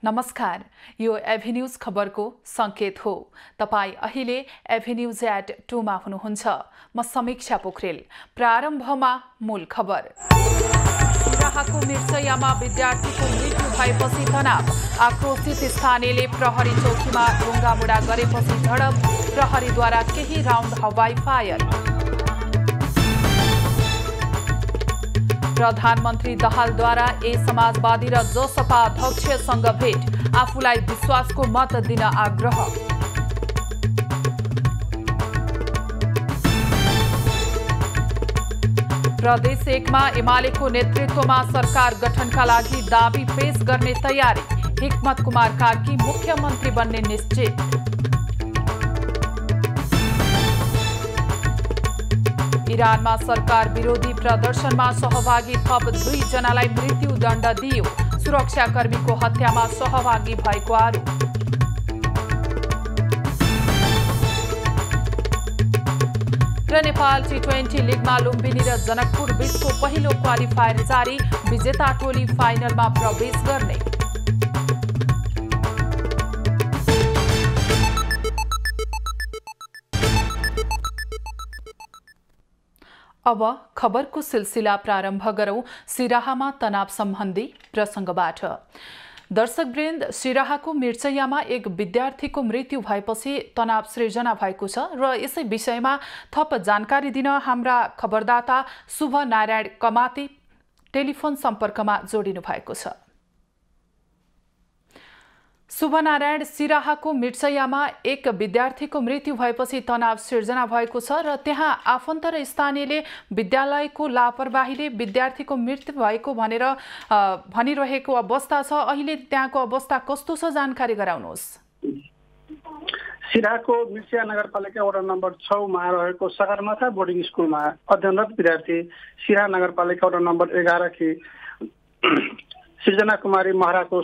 नमस्कार, यो एभेन्यूज खबरको संकेत हो। तपाई अहिले एभेन्यूज@2 मा हुनुहुन्छ। म समीक्षा पोखरेल। प्रारम्भमा मूल खबर। सिराहाको मिर्चयामा विद्यार्थीको मृत्यु भएपछि तनाव। आक्रोशित स्थानीयले प्रहरी चौकीमा ढुङ्गामुढा गरेपछि झडप। प्रहरीद्वारा केही राउन्ड हवाई फायर। प्रधानमन्त्री दाहालद्वारा ए समाजवादी र जसपा अध्यक्षसँग भेट। आफूलाई विश्वासको मत दिन आग्रह। प्रदेश 1 मा एमालेको नेतृत्वमा सरकार गठनका लागि दाबी पेश गर्ने तयारी। हिक्मत कुमार कार्की मुख्यमन्त्री बन्ने निश्चित। इरानमा सरकार विरोधी प्रदर्शनमा सहभागी थप 2 जनालाई मृत्युदण्ड दियो। सुरक्षाकर्मीको हत्यामा सहभागी भएको आरोप। र नेपाल T20 लिगमा लुम्बिनी र जनकपुर बीचको पहिलो क्वालिफायर जारी। विजेता टोली फाइनलमा प्रवेश गर्ने। अब खबरको सिलसिला प्रारम्भ गरौं। सिराहामा तनाव सम्बन्धी प्रसंगबाट। दर्शकवृन्द, सिराहाको मिर्चयामा एक विद्यार्थीको मृत्यु भएपछि तनाव सृजना भएको छ र यसै विषयमा थप जानकारी दिन हाम्रा खबरदाता शुभ नारायण कमाती टेलिफोन सम्पर्कमा जोडिनु भएको छ। शुभ नारायण, सिराहाको मिर्चयामा एक विद्यार्थीको मृत्यु भएपछि तनाव सिर्जना भएको छ र त्यहाँ आफन्त र स्थानीयले विद्यालयको लापरवाहीले विद्यार्थीको मृत्यु भएको भनेर भनिरहेको अवस्था छ। अहिले त्यहाँको अवस्था कस्तो छ, जानकारी गराउनुहोस्। सिराहाको मिर्चिया नगरपालिका वडा नम्बर 6 मा रहेको सगरमाथा बोर्डिङ स्कुलमा अध्ययनरत विद्यार्थी सिराहा नगरपालिका वडा नम्बर 11 की सृजना कुमारी महराको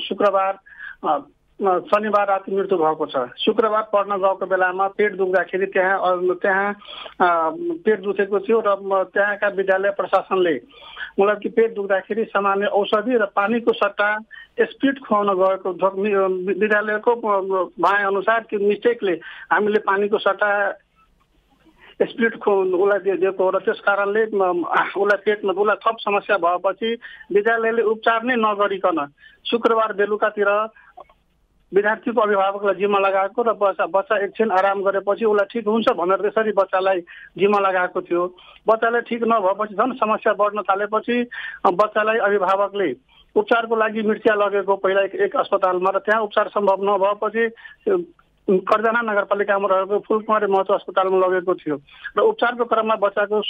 शनिबार राति मृत्यु भएको छ। शुक्रबार पढ्न गएको बेलामा पेट दुख्दाखेरि त्यहाँ पेट दुखेको थियो र त्यहाँका विद्यालय प्रशासनले उनलाई कि पेट दुख्दाखेरि सामान्य औषधि र पानीको सट्टा स्पिरिट खुवाउन गएको विद्यालयको भनाइ अनुसार कि मिस्टेकले हामीले पानीको सट्टा स्पिरिट उसलाई दिएको र त्यस कारणले उसलाई पेटमा उसलाई थप समस्या भएपछि विद्यालयले उपचार नै नगरिकन शुक्रबार बेलुकातिर विद्यार्थीको अभिभावकलाई जिम्मा लगाएको र बच्चा एकछिन आराम गरेपछि उसलाई ठिक हुन्छ भनेर त्यसरी बच्चालाई जिम्मा लगाएको थियो। बच्चालाई ठिक नभएपछि झन् समस्या बढ्न थालेपछि बच्चालाई अभिभावकले उपचारको लागि मिर्चिया लगेको पहिला एक अस्पतालमा र त्यहाँ उपचार सम्भव नभएपछि कर्जना नगरपालिकामा रहेको फुलकुमारी महतो अस्पतालमा लगेको थियो र उपचारको क्रममा बच्चाको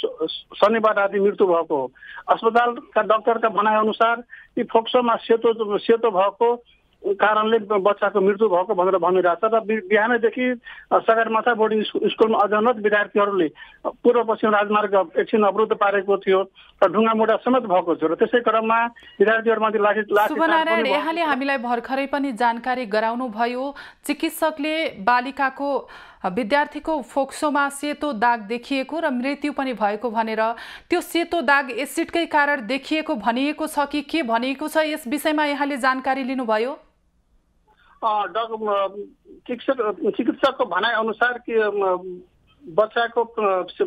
शनिबार राति मृत्यु भएको हो। अस्पतालका डाक्टरका भनाइ अनुसार यी फोक्सोमा सेतो भएको कारणले बच्चाको मृत्यु भएको भनेर भनिरहेछ र बिहानैदेखि सगरमाथा बोर्डिङ स्कुलमा अध्ययनरत विद्यार्थीहरूले पूर्व पश्चिम राजमार्ग एकछिन अवरुद्ध पारेको थियो र ढुङ्गामुढा समेत भएको थियो र त्यसै क्रममा विद्यार्थीहरूमाथि शुभनारायण, यहाँले हामीलाई भर्खरै पनि जानकारी गराउनु भयो। चिकित्सकले बालिकाको विद्यार्थीको फोक्सोमा सेतो दाग देखिएको र मृत्यु पनि भएको भनेर, त्यो सेतो दाग एसिडकै कारण देखिएको भनिएको छ कि के भनिएको छ, यस विषयमा यहाँले जानकारी लिनुभयो? चिकित्सकको भनाइ अनुसार कि बच्चाको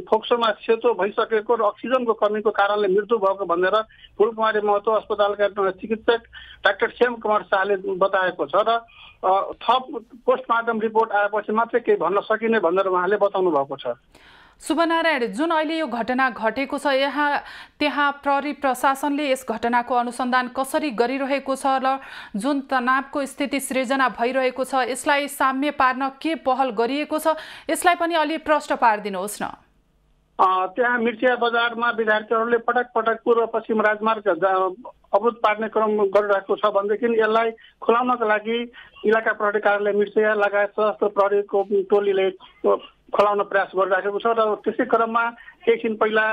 फोक्सोमा सेतो भइसकेको र अक्सिजनको कमीको कारणले मृत्यु भएको भनेर फुलकुमारी महतो अस्पतालका चिकित्सक डाक्टर श्याम कुमार शाहले बताएको छ र थप पोस्टमार्टम रिपोर्ट आएपछि मात्रै केही भन्न सकिने भनेर उहाँले बताउनु भएको छ। शुभनारायण, जुन अहिले यो घटना घटेको छ त्यहाँ प्रहरी प्रशासनले यस घटनाको अनुसन्धान कसरी गरिरहेको छ र जुन तनावको स्थिति सृजना भइरहेको छ यसलाई साम्य पार्न के पहल गरिएको छ, यसलाई पनि अलि प्रश्न पारिदिनुहोस् न। त्यहाँ मिर्चिया बजारमा विद्यार्थीहरूले पटक पटक पूर्व पश्चिम राजमार्ग अवरुद्ध पार्ने क्रम गरिरहेको छ भनेदेखि यसलाई खुलाउनका लागि इलाका प्रहरी कार्यालय मिर्चिया लगायत सशस्त्र प्रहरीको टोलीले खोलाउन प्रयास गरिरहेको छ र त्यसै क्रममा एकछिन पहिला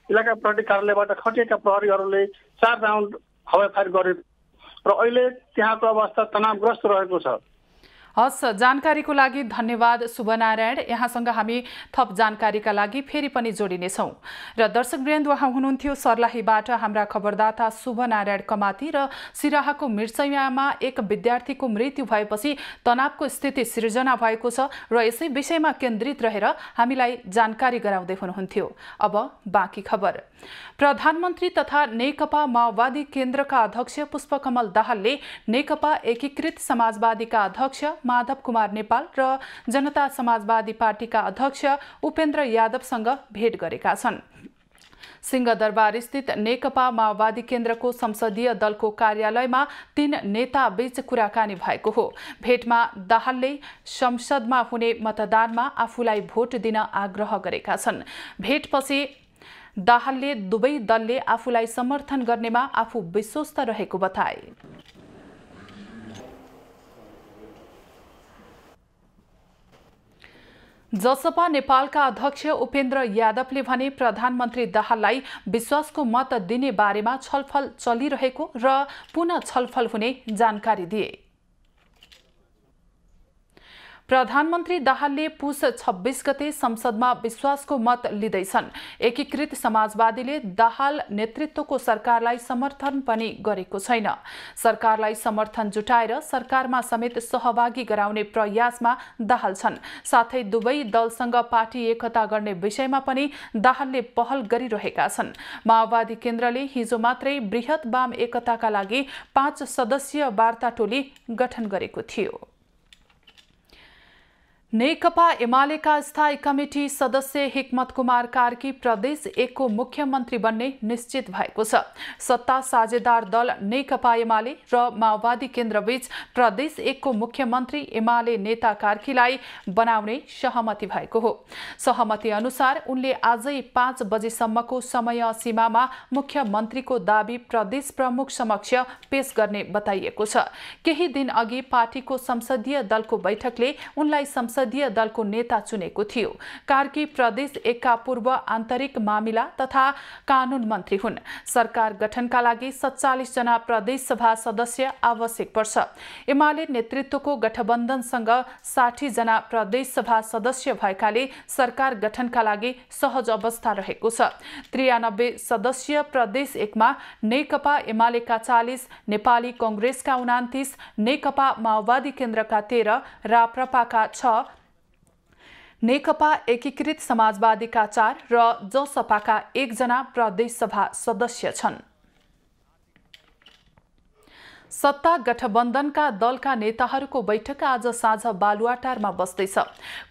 इलाका प्रहरी कार्यालयबाट खटिएका प्रहरीहरूले 4 राउन्ड हवाई फायर गरे र अहिले त्यहाँको अवस्था तनावग्रस्त रहेको छ। हस्, जानकारीको लागि धन्यवाद शुभनारायण। यहाँसँग हामी थप जानकारीका लागि फेरि पनि जोडिनेछौँ। र दर्शकवृन्द, उहाँ हुनुहुन्थ्यो सर्लाहीबाट हाम्रा खबरदाता शुभनारायण कमाती। र सिराहाको मिर्चैयामा एक विद्यार्थीको मृत्यु भएपछि तनावको स्थिति सिर्जना भएको छ र यसै विषयमा केन्द्रित रहेर हामीलाई जानकारी गराउँदै हुनुहुन्थ्यो। अब बाँकी खबर। प्रधानमन्त्री तथा नेकपा माओवादी केन्द्रका अध्यक्ष पुष्पकमल दाहालले नेकपा एकीकृत समाजवादीका अध्यक्ष माधव कुमार नेपाल र जनता समाजवादी पार्टीका अध्यक्ष उपेन्द्र यादवसँग भेट गरेका छन्। सिंहदरबार स्थित नेकपा माओवादी केन्द्रको संसदीय दलको कार्यालयमा 3 नेता बीच कुराकानी भएको हो। भेटमा दाहालले संसदमा हुने मतदानमा आफूलाई भोट दिन आग्रह गरेका छन्। भेटपछि दाहालले दुवै दलले आफूलाई समर्थन गर्नेमा आफू विश्वस्त रहेको बताए। जसपा नेपालका अध्यक्ष उपेन्द्र यादवले भने प्रधानमन्त्री दाहाललाई विश्वासको मत दिने बारेमा छलफल चलिरहेको र पुनः छलफल हुने जानकारी दिए। प्रधानमन्त्री दाहालले पुस 26 गते संसदमा विश्वासको मत लिँदैछन्। एकीकृत समाजवादीले दाहाल नेतृत्वको सरकारलाई समर्थन पनि गरेको छैन। सरकारलाई समर्थन जुटाएर सरकारमा समेत सहभागी गराउने प्रयासमा दाहाल छन्। साथै दुवै दलसँग पार्टी एकता गर्ने विषयमा पनि दाहालले पहल गरिरहेका छन्। माओवादी केन्द्रले हिजो मात्रै बृहत वाम एकताका लागि 5 सदस्यीय वार्ता टोली गठन गरेको थियो। नेकपा एमालेका स्थायी कमिटी सदस्य हिक्मत कुमार कार्की प्रदेश 1 को मुख्यमन्त्री बन्ने निश्चित भएको छ। सत्ता साझेदार दल नेकपा एमाले र माओवादी केन्द्रबीच प्रदेश 1 को मुख्यमन्त्री एमाले नेता कार्कीलाई बनाउने सहमति भएको हो। सहमति अनुसार उनले आजै 5 बजेसम्मको समय सीमामा मुख्यमन्त्रीको दाबी प्रदेश प्रमुख समक्ष पेश गर्ने बताइएको छ। केही दिन अघि पार्टीको संसदीय दलको बैठकले उनलाई संसदीय दलको नेता चुनेको थियो। कार्की प्रदेश 1 का पूर्व आन्तरिक मामिला तथा कानून मन्त्री हुन्। सरकार गठनका लागि 47 जना प्रदेश सभा सदस्य आवश्यक पर्छ। एमाले नेतृत्वको गठबन्धनसँग 60 जना प्रदेश सभा सदस्य भएकाले सरकार गठनका लागि सहज अवस्था रहेको छ। 93 सदस्य प्रदेश 1 मा नेकपा एमालेका 40, नेपाली कांग्रेसका 29, नेकपा माओवादी केन्द्रका 13, राप्रपाका 6, नेकपा एकीकृत समाजवादीका 4 र जसपाका 1 जना प्रदेश सभा सदस्य छन्। सत्ता गठबन्धनका दलका नेताहरूको बैठक आज साँझ बालुवाटारमा बस्दैछ।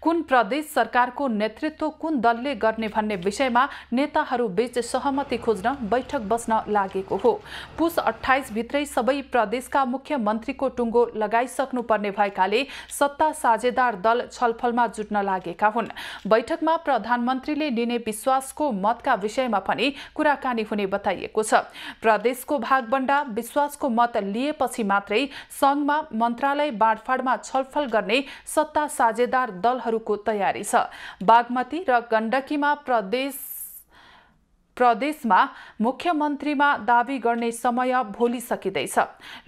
कुन प्रदेश सरकारको नेतृत्व कुन दलले गर्ने भन्ने विषयमा नेताहरू बीच सहमति खोज्न बैठक बस्न लागेको हो। पुस 28 भित्रै सबै प्रदेशका मुख्यमन्त्रीको टुङ्गो लगाइसक्नु पर्ने भएकाले सत्ता साझेदार दल छलफलमा जुट्न लागेका हुन्। बैठकमा प्रधानमन्त्रीले लिने विश्वासको मतका विषयमा पनि कुराकानी हुने बताइएको छ। प्रदेशको भागबण्डा विश्वासको मत पछि मात्रै संघमा मन्त्रालय बाँडफाँडमा छलफल गर्ने सत्ता साझेदार दलहरूको तयारी छ। बागमती र गण्डकीमा प्रदेशमा मुख्यमन्त्रीमा दावी गर्ने समय भोलि सकिँदैछ।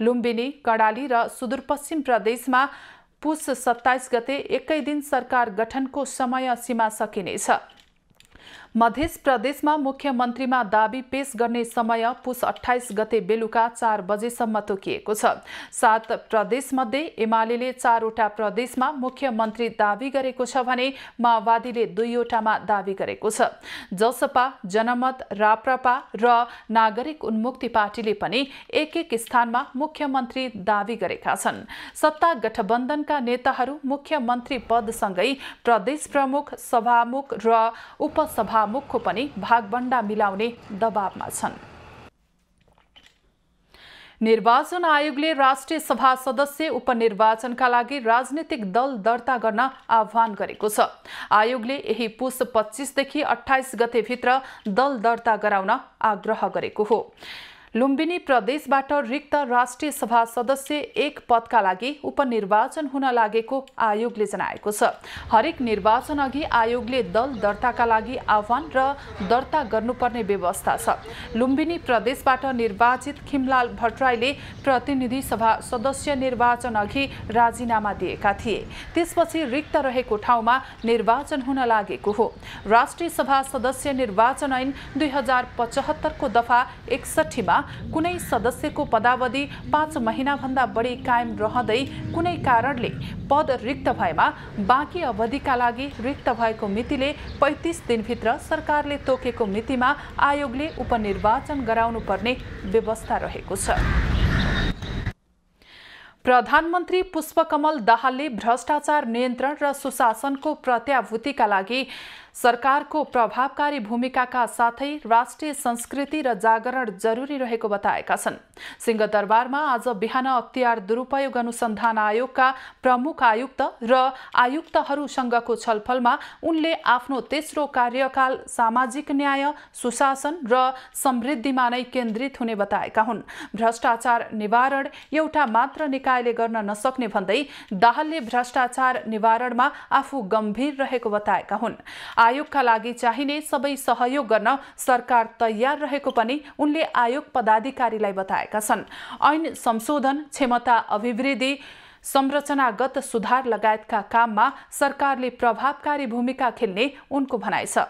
लुम्बिनी, कर्णाली र सुदूरपश्चिम प्रदेशमा पुस 27 गते एकै दिन सरकार गठनको समय सीमा सकिनेछ। मध्य प्रदेशमा मुख्यमन्त्रीमा दावी पेश गर्ने समय पुस 28 गते बेलुका 4 बजेसम्म तोकिएको छ। 7 प्रदेशमध्ये एमालेले 4 वटा प्रदेशमा मुख्यमन्त्री दावी गरेको छ भने माओवादीले 2 वटामा दावी गरेको छ। जसपा, जनमत, राप्रपा र नागरिक उन्मुक्ति पार्टीले पनि एक स्थानमा मुख्यमन्त्री दावी गरेका छन्। सत्ता गठबन्धनका नेताहरू मुख्यमन्त्री पदसँगै प्रदेश प्रमुख, सभामुख र उपसभामुखको पनि भागबण्डा मिलाउने दबावमा छन्। निर्वाचन आयोगले राष्ट्रिय सभा सदस्य उपनिर्वाचनका लागि राजनीतिक दल दर्ता गर्न आह्वान गरेको छ। आयोगले यही पुस 25 देखि 28 गते भित्र दल दर्ता गराउन आग्रह गरेको हो। लुम्बिनी प्रदेशबाट रिक्त राष्ट्रिय सभा सदस्य एक पदका लागि उपनिर्वाचन हुन लागेको आयोगले जनाएको छ। हरेक निर्वाचन अघि आयोगले दल दर्ताका लागि आह्वान र दर्ता गर्नुपर्ने व्यवस्था छ। लुम्बिनी प्रदेशबाट निर्वाचित खिमलाल भट्टराईले प्रतिनिधि सभा सदस्य निर्वाचन अघि राजीनामा दिएका थिए। त्यसपछि रिक्त रहेको ठाउँमा निर्वाचन हुन लागेको हो। राष्ट्रिय सभा सदस्य निर्वाचन ऐन 2075 को दफा 61 मा कुनै सदस्यको पदावधि 5 महिनाभन्दा बढी कायम रहँदै कुनै कारणले पद रिक्त भएमा बाँकी अवधिका लागि रिक्त भएको मितिले 35 दिनभित्र सरकारले तोकेको मितिमा आयोगले उपनिर्वाचन गराउनुपर्ने व्यवस्था रहेको छ। प्रधानमन्त्री पुष्पकमल दाहालले भ्रष्टाचार नियन्त्रण र सुशासनको प्रत्याभूतिका लागि सरकारको प्रभावकारी भूमिकाका साथै राष्ट्रिय संस्कृति र जागरण जरुरी रहेको बताएका छन्। सिंहदरबारमा आज बिहान अख्तियार दुरुपयोग अनुसन्धान आयोगका प्रमुख आयुक्त र आयुक्तहरूसँगको छलफलमा उनले आफ्नो तेस्रो कार्यकाल सामाजिक न्याय, सुशासन र समृद्धिमा नै केन्द्रित हुने बताएका हुन्। भ्रष्टाचार निवारण एउटा मात्र निकायले गर्न नसक्ने भन्दै दाहालले भ्रष्टाचार निवारणमा आफू गम्भीर रहेको बताएका हुन्। आयोगका लागि चाहिने सबै सहयोग गर्न सरकार तयार रहेको पनि उनले आयोग पदाधिकारीलाई बताएका छन्। ऐन संशोधन, क्षमता अभिवृद्धि, संरचनागत सुधार लगायतका काममा सरकारले प्रभावकारी भूमिका खेल्ने उनको भनाइ छ।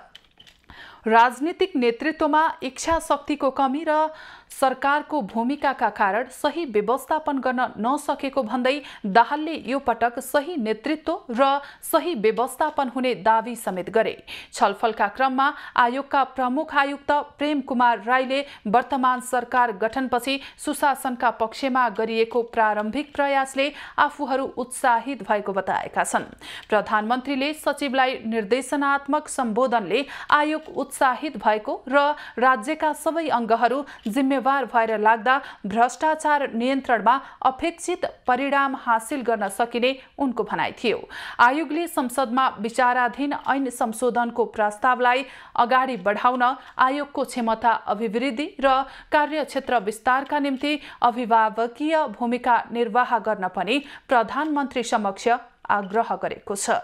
राजनीतिक नेतृत्वमा इच्छा शक्तिको कमी र सरकारको भूमिकाका कारण सही व्यवस्थापन गर्न नसकेको भन्दै दाहालले यो पटक सही नेतृत्व र सही व्यवस्थापन हुने दावी समेत गरे। छलफलका क्रममा आयोगका प्रमुख आयुक्त प्रेम कुमार राईले वर्तमान सरकार गठनपछि सुशासनका पक्षमा गरिएको प्रारम्भिक प्रयासले आफूहरू उत्साहित भएको बताएका छन्। प्रधानमन्त्रीले सचिवलाई निर्देशनात्मक सम्बोधनले आयोग उत्साहित भएको र राज्यका सबै अङ्गहरू जिम्मेवार भएर लाग्दा भ्रष्टाचार नियन्त्रणमा अपेक्षित परिणाम हासिल गर्न सकिने उनको भनाइ थियो। आयोगले संसदमा विचाराधीन ऐन संशोधनको प्रस्तावलाई अगाडि बढाउन आयोगको क्षमता अभिवृद्धि र कार्यक्षेत्र विस्तारका निम्ति अभिभावकीय भूमिका निर्वाह गर्न पनि प्रधानमन्त्री समक्ष आग्रह गरेको छ।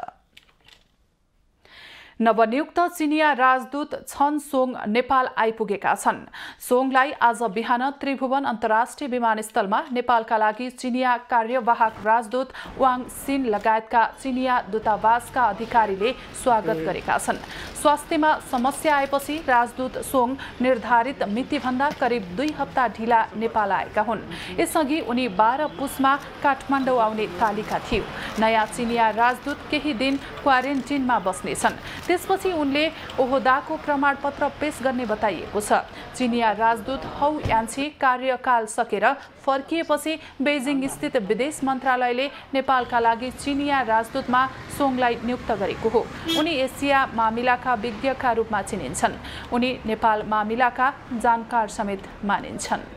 नवनियुक्त चिनिया राजदूत छन सोङ नेपाल आइपुगेका छन्। सोङलाई आज बिहान त्रिभुवन अन्तर्राष्ट्रिय विमानस्थलमा नेपालका लागि चिनिया कार्यवाहक राजदूत वाङ सिन लगायतका चिनिया दूतावासका अधिकारीले स्वागत गरेका छन्। स्वास्थ्यमा समस्या आएपछि राजदूत सोङ निर्धारित मितिभन्दा करिब 2 हप्ता ढिला नेपाल आएका हुन्। यसअघि उनी 12 पुसमा काठमाडौँ आउने तालिका थियो। नयाँ चिनिया राजदूत केही दिन क्वारेन्टिनमा बस्नेछन्। त्यसपछि उनले ओहदाको प्रमाणपत्र पेश गर्ने बताइएको छ। चिनिया राजदूत हौ यान्छी कार्यकाल सकेर फर्किएपछि बेजिङ स्थित विदेश मन्त्रालयले नेपालका लागि चिनिया राजदूतमा सोङलाई नियुक्त गरेको हो। उनी एसिया मामिलाका विज्ञका रूपमा चिनिन्छन्। उनी नेपाल मामिलाका जानकार समेत मानिन्छन्।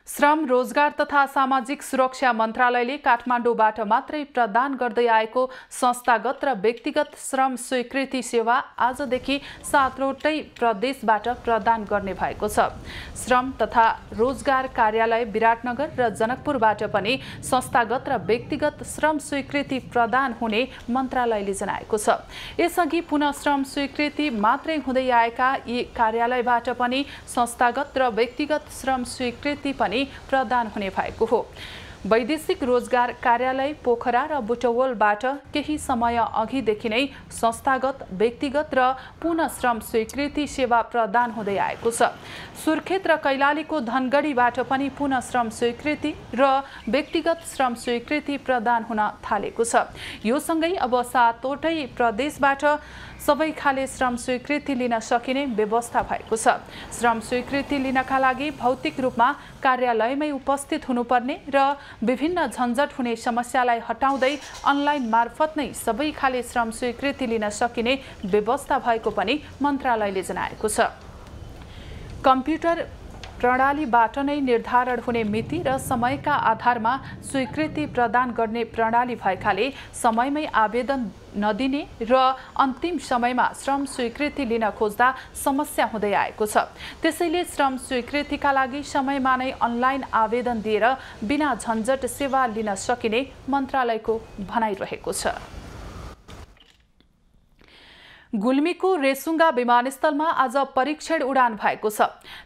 श्रम, रोजगार तथा सामाजिक सुरक्षा मन्त्रालयले काठमाडौँबाट मात्रै प्रदान गर्दै आएको संस्थागत र व्यक्तिगत श्रम स्वीकृति सेवा आजदेखि 7वटै प्रदेशबाट प्रदान गर्ने भएको छ। श्रम तथा रोजगार कार्यालय विराटनगर र जनकपुरबाट पनि संस्थागत र व्यक्तिगत श्रम स्वीकृति प्रदान हुने मन्त्रालयले जनाएको छ। यसअघि पुनः श्रम स्वीकृति मात्रै हुँदै आएका यी कार्यालयबाट पनि संस्थागत र व्यक्तिगत श्रम स्वीकृति पनि प्रदान हुने भएको हो। वैदेशिक रोजगार कार्यालय पोखरा र बुटवलबाट केही समय अघिदेखि नै संस्थागत, व्यक्तिगत र पुनः श्रम स्वीकृति सेवा प्रदान हुँदै आएको छ। सुर्खेत र कैलालीको धनगढीबाट पनि पुनः श्रम स्वीकृति र व्यक्तिगत श्रम स्वीकृति प्रदान हुन थालेको छ। यो सँगै अब 7वटै प्रदेशबाट सबै खाले श्रम स्वीकृति लिन सकिने व्यवस्था भएको छ। श्रम स्वीकृति लिनका लागि भौतिक रूपमा कार्यालयमै उपस्थित हुनुपर्ने र विभिन्न झन्झट हुने समस्यालाई हटाउँदै अनलाइन मार्फत नै सबै खाले श्रम स्वीकृति लिन सकिने व्यवस्था भएको पनि मन्त्रालयले जनाएको छ। कम्प्युटर प्रणालीबाट नै निर्धारण हुने मिति र समयका आधारमा स्वीकृति प्रदान गर्ने प्रणाली भएकाले समयमै आवेदन नदिने र अन्तिम समयमा श्रम स्वीकृति लिन खोज्दा समस्या हुँदै आएको छ। त्यसैले श्रम स्वीकृतिका लागि समयमा नै अनलाइन आवेदन दिएर बिना झन्झट सेवा लिन सकिने मन्त्रालयको भनाइरहेको छ। गुल्मीको रेसुङ्गा विमानस्थलमा आज परीक्षण उडान भएको छ।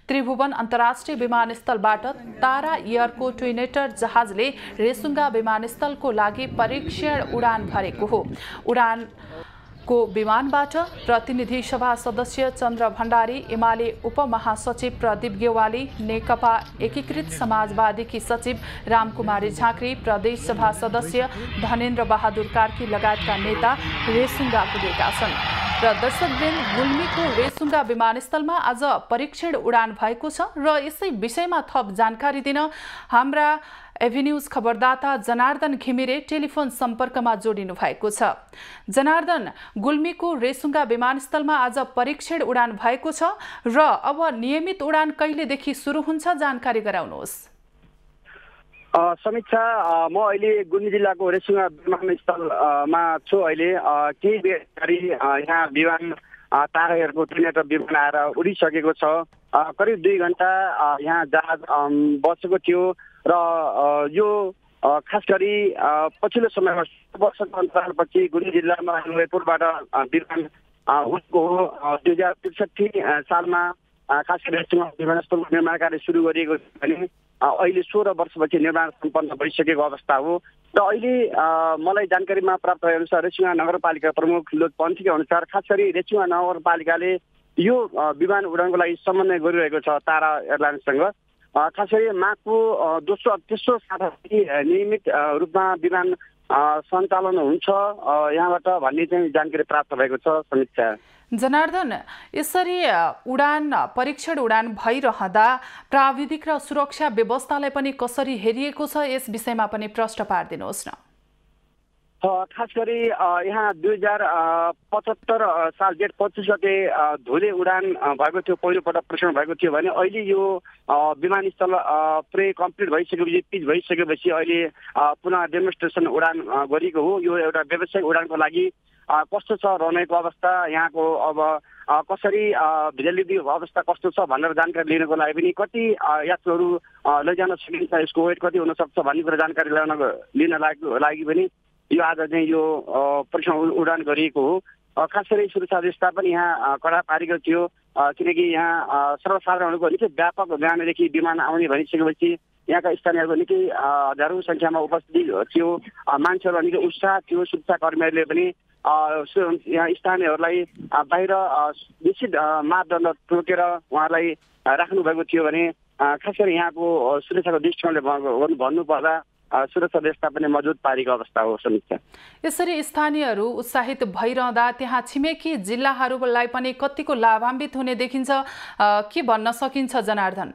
त्रिभुवन अन्तर्राष्ट्रिय विमानस्थलबाट तारा एयरको ट्विनेटर जहाजले रेसुङ्गा विमानस्थलको लागि परीक्षण उडान भरेको हो। उडानको विमानबाट प्रतिनिधि सभा सदस्य चन्द्र भण्डारी, एमाले उपमहासचिव प्रदीप गेवाली, नेकपा एकीकृत समाजवादीकी सचिव रामकुमारी झाँक्री, प्रदेश सभा सदस्य धनेन्द्र बहादुर कार्की लगायतका नेता रेसुङ्गा पुगेका छन्। र दर्शकवृन्द, गुल्मीको रेसुङ्गा विमानस्थलमा आज परीक्षण उडान भएको छ र यसै विषयमा थप जानकारी दिन हाम्रा एभिन्यूज खबरदाता जनार्दन घिमिरे टेलिफोन सम्पर्कमा जोडिनु भएको छ। जनार्दन, गुल्मीको रेसुङ्गा विमानस्थलमा आज परीक्षण उडान भएको छ र अब नियमित उडान कहिलेदेखि सुरु हुन्छ, जानकारी गराउनुहोस्। समीक्षा, म अहिले गुल्मी जिल्लाको रेसुङ्गा विमानस्थलमा छु। अहिले केही बेर अगाडि यहाँ विमान तारा एयरको ट्विनेटर विमान आएर उडिसकेको छ। करिब 2 घण्टा यहाँ जहाज बसेको थियो र यो खास गरी पछिल्लो समयमा वर्षको अन्तरालपछि गुल्मी जिल्लामा एयरपोर्टबाट विमान उठ्को हो। 2063 सालमा खास गरी रेसुङ्गा विमानस्थलको निर्माण कार्य सुरु गरिएको भने अहिले 16 वर्षपछि निर्माण सम्पन्न भइसकेको अवस्था हो। र अहिले मलाई जानकारीमा प्राप्त भएअनुसार रेसुङ्गा नगरपालिका प्रमुख लोक पन्थीका अनुसार खास गरी रेसुङ्गा नगरपालिकाले यो विमान उडानको लागि समन्वय गरिरहेको छ तारा एयरलाइन्ससँग। खास गरी माघको तेस्रो सातादेखि नियमित रूपमा विमान सञ्चालन हुन्छ यहाँबाट भन्ने चाहिँ जानकारी प्राप्त भएको छ। समीक्षा, जनार्दन, यसरी उडान परीक्षण उडान भइरहँदा प्राविधिक र सुरक्षा व्यवस्थालाई पनि कसरी हेरिएको छ, यस विषयमा पनि प्रश्न पारिदिनुहोस् न। खास गरी यहाँ 2075 साल जेठ 25 गते धुले उडान भएको थियो, पहिलोपटक परीक्षण भएको थियो भने अहिले यो विमानस्थल पुरै कम्प्लिट भइसकेपछि, पिच भइसकेपछि अहिले पुनः डेमोन्स्ट्रेसन उडान गरिएको हो। यो एउटा व्यावसायिक उडानको लागि कस्तो छ रनवेको अवस्था, यहाँको अब कसरी भिजिबिलिटी अवस्था कस्तो छ भनेर जानकारी लिनको लागि पनि कति यात्रुहरू लैजान सकिन्छ, यसको वेट कति हुनसक्छ भन्ने कुरा जानकारी लिन लागि पनि यो आज चाहिँ यो परीक्षण उडान गरिएको हो। खास गरी सुरक्षा व्यवस्था पनि यहाँ कडा पारेको थियो, किनकि यहाँ सर्वसाधारणहरूको निकै व्यापक गानेदेखि विमान आउने भनिसकेपछि यहाँका स्थानीयहरूको निकै हजारौँ सङ्ख्यामा उपस्थिति थियो, मान्छेहरू निकै उत्साह थियो। सुरक्षाकर्मीहरूले पनि यहाँ स्थानीयहरूलाई बाहिर निश्चित मापदण्ड तोकेर उहाँहरूलाई राख्नुभएको थियो भने खास गरी यहाँको सुरक्षाको दृष्टिकोणले भन्नुपर्दा सुरक्षा व्यवस्था पनि मजबुत पारेको अवस्था हो। समीक्षा, यसरी स्थानीयहरू उत्साहित भइरहँदा त्यहाँ छिमेकी जिल्लाहरूलाई पनि कतिको लाभान्वित हुने देखिन्छ, के भन्न सकिन्छ जनार्दन?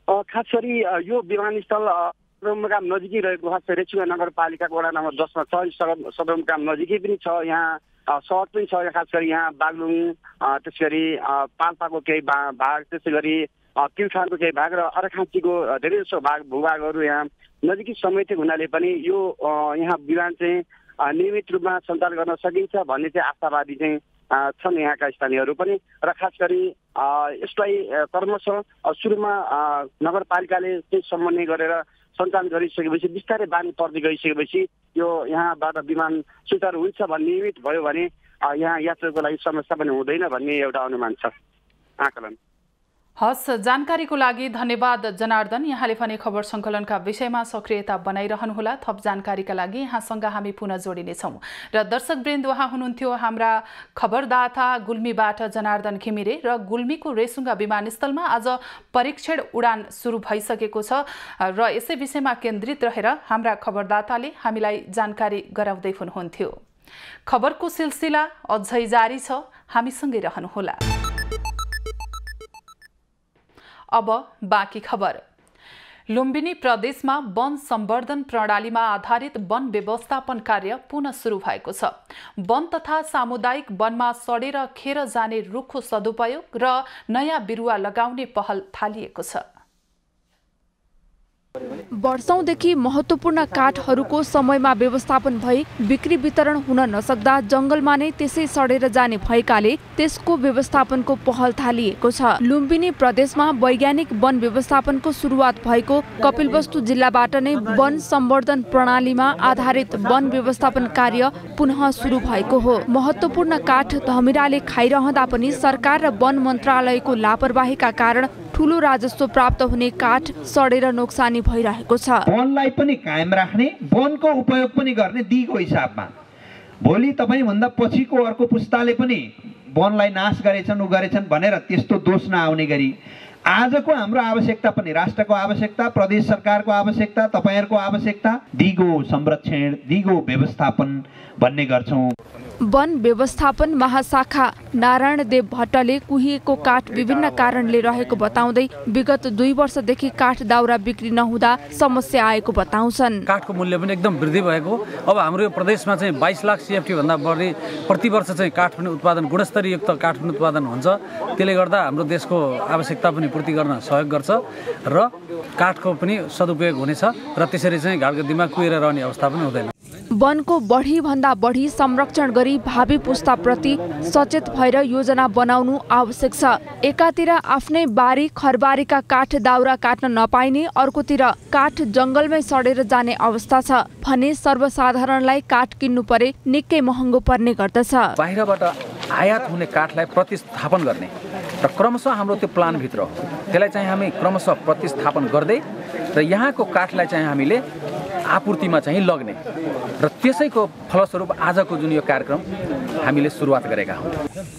खास गरी यो विमानस्थल सदरमुकाम नजिकै रहेको खास गरी रेसुङ्गा नगरपालिकाको वडा नम्बर 10 मा छ। सदरमुकाम नजिकै पनि छ, यहाँ सहर पनि छ। खास गरी यहाँ बागलुङ, त्यसै गरी पाल्पाको केही भाग, त्यसै गरी प्युठानको केही भाग र अर्घाँचीको धेरै जसो भूभागहरू यहाँ नजिकै समेटेको हुनाले पनि यो यहाँ विमान चाहिँ नियमित रूपमा सञ्चालन गर्न सकिन्छ भन्ने चाहिँ आशावादी चाहिँ छन् यहाँका स्थानीयहरू पनि। र खास गरी यसलाई क्रमशः सुरुमा नगरपालिकाले चाहिँ समन्वय गरेर सञ्चालन गरिसकेपछि बिस्तारै बानी पर्दै गइसकेपछि यो यहाँबाट विमान सुचारू हुन्छ भन्ने नियमित भयो भने यहाँ यात्रुको लागि समस्या पनि हुँदैन भन्ने एउटा अनुमान छ, आकलन। हस्, जानकारीको लागि धन्यवाद जनार्दन। यहाँले पनि खबर सङ्कलनका विषयमा सक्रियता बनाइरहनुहोला। थप जानकारीका लागि यहाँसँग हामी पुनः जोडिनेछौँ। र दर्शकवृन्द, उहाँ हुनुहुन्थ्यो हाम्रा खबरदाता गुल्मीबाट जनार्दन घिमिरे। र गुल्मीको रेसुङ्गा विमानस्थलमा आज परीक्षण उडान सुरु भइसकेको छ र यसै विषयमा केन्द्रित रहेर हाम्रा खबरदाताले हामीलाई जानकारी गराउँदै हुनुहुन्थ्यो। खबरको सिलसिला अझै जारी छ, हामीसँगै रहनुहोला। अब बाँकी खबर। लुम्बिनी प्रदेशमा वन संवर्धन प्रणालीमा आधारित वन व्यवस्थापन कार्य पुनः सुरु भएको छ। वन तथा सामुदायिक वनमा सडेर खेर जाने रुखको सदुपयोग र नयाँ बिरुवा लगाउने पहल थालिएको छ। वर्षौंदेखि महत्त्वपूर्ण काठहरूको समयमा व्यवस्थापन भई बिक्री वितरण हुन नसक्दा जंगलमा नै त्यसै सडेर जाने भएकाले त्यसको व्यवस्थापनको पहल थालिएको छ। लुम्बिनी प्रदेशमा वैज्ञानिक वन व्यवस्थापनको सुरुवात भएको कपिलवस्तु जिल्लाबाट नै वन संवर्धन प्रणालीमा आधारित वन व्यवस्थापन कार्य पुनः सुरु भएको हो। महत्त्वपूर्ण काठ धमिराले खाइरहँदा पनि सरकार र वन मन्त्रालयको लापरवाहीका कारण ठूलो राजस्व प्राप्त हुने काठ सडेर नोक्सानी भइरहेको छ। वनलाई पनि कायम राख्ने, वनको उपयोग पनि गर्ने दिगो हिसाबमा भोलि तपाई भन्दा पछिको अर्को पुस्ताले पनि वनलाई नाश गरेछन् भनेर त्यस्तो दोष नआउने गरी आजको हाम्रो आवश्यकता पनि राष्ट्रको आवश्यकता, प्रदेश सरकारको आवश्यकता, तपाईहरुको आवश्यकता दिगो संरक्षण, दिगो व्यवस्थापन भन्ने गर्छौं। वन व्यवस्थापन महाशाखा नारायण देव भट्टले कुहिएको काठ विभिन्न कारणले रहेको बताउँदै विगत 2 वर्षदेखि काठ दाउरा बिक्री नहुँदा समस्या आएको बताउँछन्। काठको मूल्य पनि एकदम वृद्धि भएको। अब हाम्रो यो प्रदेशमा चाहिँ 22 लाख CFT भन्दा बढी प्रति वर्ष चाहिँ काठ पनि उत्पादन, गुणस्तरयुक्त काठ पनि उत्पादन हुन्छ। त्यसले गर्दा हाम्रो देशको आवश्यकता पनि पूर्ति गर्न सहयोग गर्छ र काठको पनि सदुपयोग हुनेछ र त्यसरी चाहिँ घाटगद्दीमा कुहिएर रहने अवस्था पनि हुँदैन। वनको बढी भन्दा बढी संरक्षण गरी भावी पुस्ताप्रति सचेत भएर योजना बनाउनु आवश्यक छ। एकातिर आफ्नै बारी खरबारीका काठ दाउरा काट्न नपाइने, अर्कोतिर काठ जंगलमै सडेर जाने अवस्था छ भने सर्वसाधारणलाई काठ किन्नु परे निकै महँगो पर्ने गर्दछ। बाहिरबाट आयात हुने काठलाई प्रतिस्थापन गर्ने र क्रमशः हाम्रो त्यो प्लान भित्र हो। त्यसलाई चाहिँ हामी क्रमशः प्रतिस्थापन गर्दै र यहाँको काठलाई चाहिँ हामीले आपूर्तिमा चाहिँ लग्ने र त्यसैको फलस्वरूप आजको जुन यो कार्यक्रम हामीले सुरुवात गरेका हौं।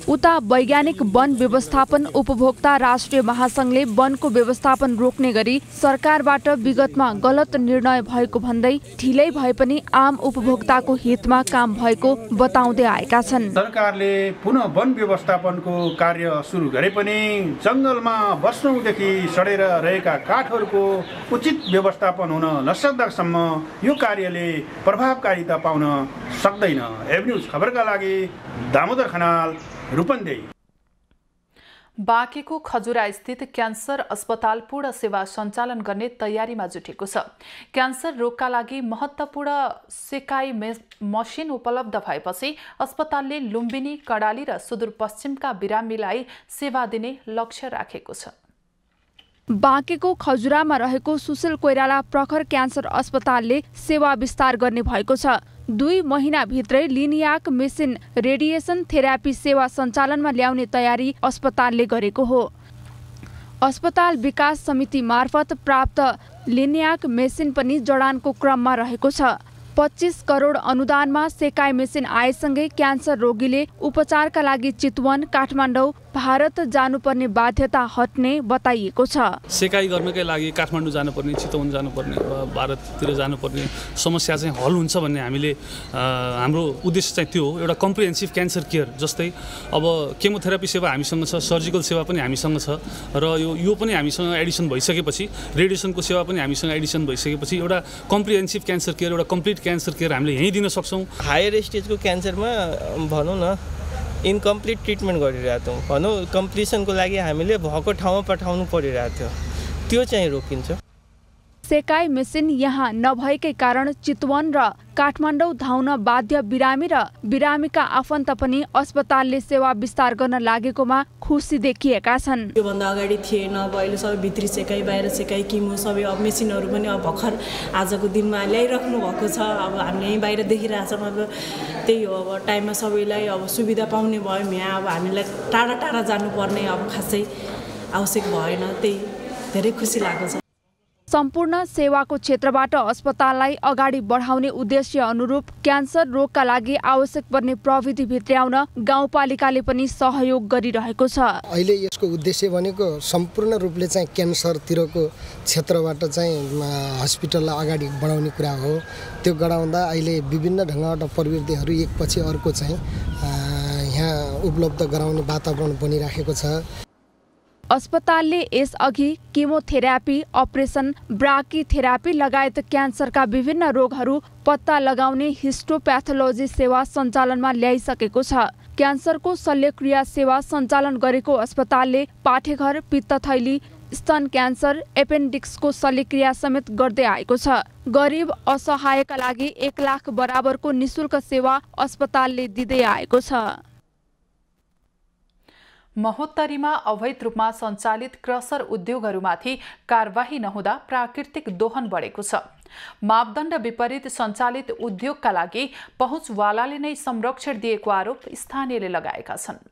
उता वैज्ञानिक वन व्यवस्थापन उपभोक्ता राष्ट्रिय महासंघले वनको व्यवस्थापन रोक्ने गरी सरकारबाट विगतमा गलत निर्णय भएको भन्दै ढिलै भए पनि आम उपभोक्ताको हितमा काम भएको बताउँदै आएका छन्। सरकारले पुनः वन व्यवस्थापनको कार्य सुरु गरे पनि जंगलमा वर्षौंदेखि सडेर रहेका काठहरूको उचित व्यवस्थापन हुन नसक्दासम्म यो कार्यले प्रभावकारिता पाउन सक्दैन। एभन्यूज खबरका लागि दामोदर खनाल, रूपन्देही। बाँकेको खजुरा स्थित क्यान्सर अस्पताल पूर्ण सेवा सञ्चालन गर्ने तयारीमा जुटेको छ। क्यान्सर रोगका लागि महत्त्वपूर्ण सेकाई मसिन उपलब्ध भएपछि अस्पतालले लुम्बिनी, कडाली र सुदूरपश्चिमका बिरामीलाई सेवा दिने लक्ष्य राखेको छ। बाँकेको खजुरामा रहेको सुशील कोइराला प्रखर क्यान्सर अस्पतालले सेवा विस्तार गर्ने भएको छ। 2 महिनाभित्रै लिनियाक मेसिन रेडिएसन थेरापी सेवा सञ्चालनमा ल्याउने तयारी अस्पतालले गरेको हो। अस्पताल विकास समिति मार्फत प्राप्त लिनियाक मेसिन पनि जडानको क्रममा रहेको छ। 25 करोड अनुदानमा सेकाई मेसिन आएसँगै क्यान्सर रोगीले उपचारका लागि चितवन, काठमाडौँ, भारत जानुपर्ने बाध्यता हट्ने बताइएको छ। सेकाई गर्नकै लागि काठमाडौँ जानुपर्ने, चितवन जानुपर्ने, भारततिर जानुपर्ने समस्या चाहिँ हल हुन्छ भन्ने हामीले हाम्रो उद्देश्य चाहिँ त्यो हो। एउटा कम्प्रिहेन्सिभ क्यान्सर केयर जस्तै अब केमोथेरापी सेवा हामीसँग छ, सर्जिकल सेवा पनि हामीसँग छ र यो पनि हामीसँग एडिसन भइसकेपछि, रेडिएसनको सेवा पनि हामीसँग एडिसन भइसकेपछि एउटा कम्प्रिहेन्सिभ क्यान्सर केयर, एउटा कम्प्लिट क्यान्सर केयर हामीले यहीँ दिन सक्छौँ। हायर स्टेजको क्यान्सरमा भनौँ न इन्कम्प्लिट ट्रिटमेन्ट गरिरहेको थियौँ, भनौँ कम्प्लिसनको लागि हामीले भएको ठाउँमा पठाउनु परिरहेको थियो, त्यो चाहिँ रोकिन्छ। सेकाई मेसिन यहाँ नभएकै कारण चितवन र काठमाडौँ धाउन बाध्य बिरामी र बिरामीका आफन्त पनि अस्पतालले सेवा विस्तार गर्न लागेकोमा खुसी देखिएका छन्। योभन्दा अगाडि थिएन, अब अहिले सबै भित्री सेकाई, बाहिर सेकाई, किमो सबै अब मेसिनहरू पनि अब भर्खर आजको दिनमा ल्याइराख्नु भएको छ। अब हामीले यहीँ बाहिर देखिरहेछौँ। अब त्यही हो, अब टाइममा सबैलाई अब सुविधा पाउने भयौँ। यहाँ अब हामीलाई टाढा टाढा जानुपर्ने अब खासै आवश्यक भएन, त्यही धेरै खुसी लागेको छ। सम्पूर्ण सेवाको क्षेत्रबाट अस्पताललाई अगाडि बढाउने उद्देश्य अनुरूप क्यान्सर रोगका लागि आवश्यक पर्ने प्रविधि भित्र्याउन गाउँपालिकाले पनि सहयोग गरिरहेको छ। अहिले यसको उद्देश्य भनेको सम्पूर्ण रूपले चाहिँ क्यान्सरतिरको क्षेत्रबाट चाहिँ हस्पिटललाई अगाडि बढाउने कुरा हो। त्यो गराउँदा अहिले विभिन्न ढङ्गबाट प्रविधिहरू एकपछि अर्को चाहिँ यहाँ उपलब्ध गराउने वातावरण बनिराखेको छ। अस्पतालले यसअघि किमोथेरापी, अपरेसन, ब्राकीथेरापी लगायत क्यान्सरका विभिन्न रोगहरू पत्ता लगाउने हिस्टोप्याथोलोजी सेवा सञ्चालनमा ल्याइसकेको छ। क्यान्सरको शल्यक्रिया सेवा सञ्चालन गरेको अस्पतालले पाठेघर, पित्तथैली, स्तन क्यान्सर, एपेन्डिक्सको शल्यक्रिया समेत गर्दै आएको छ। गरिब असहायका लागि 1 लाख बराबरको निशुल्क सेवा अस्पतालले दिँदै आएको छ। महोत्तरीमा अवैध रूपमा सञ्चालित क्रसर उद्योगहरूमाथि कारबाही नहुँदा प्राकृतिक दोहन बढेको छ। मापदण्ड विपरीत सञ्चालित उद्योगका लागि पहुँचवालाले नै संरक्षण दिएको आरोप स्थानीयले लगाएका छन्।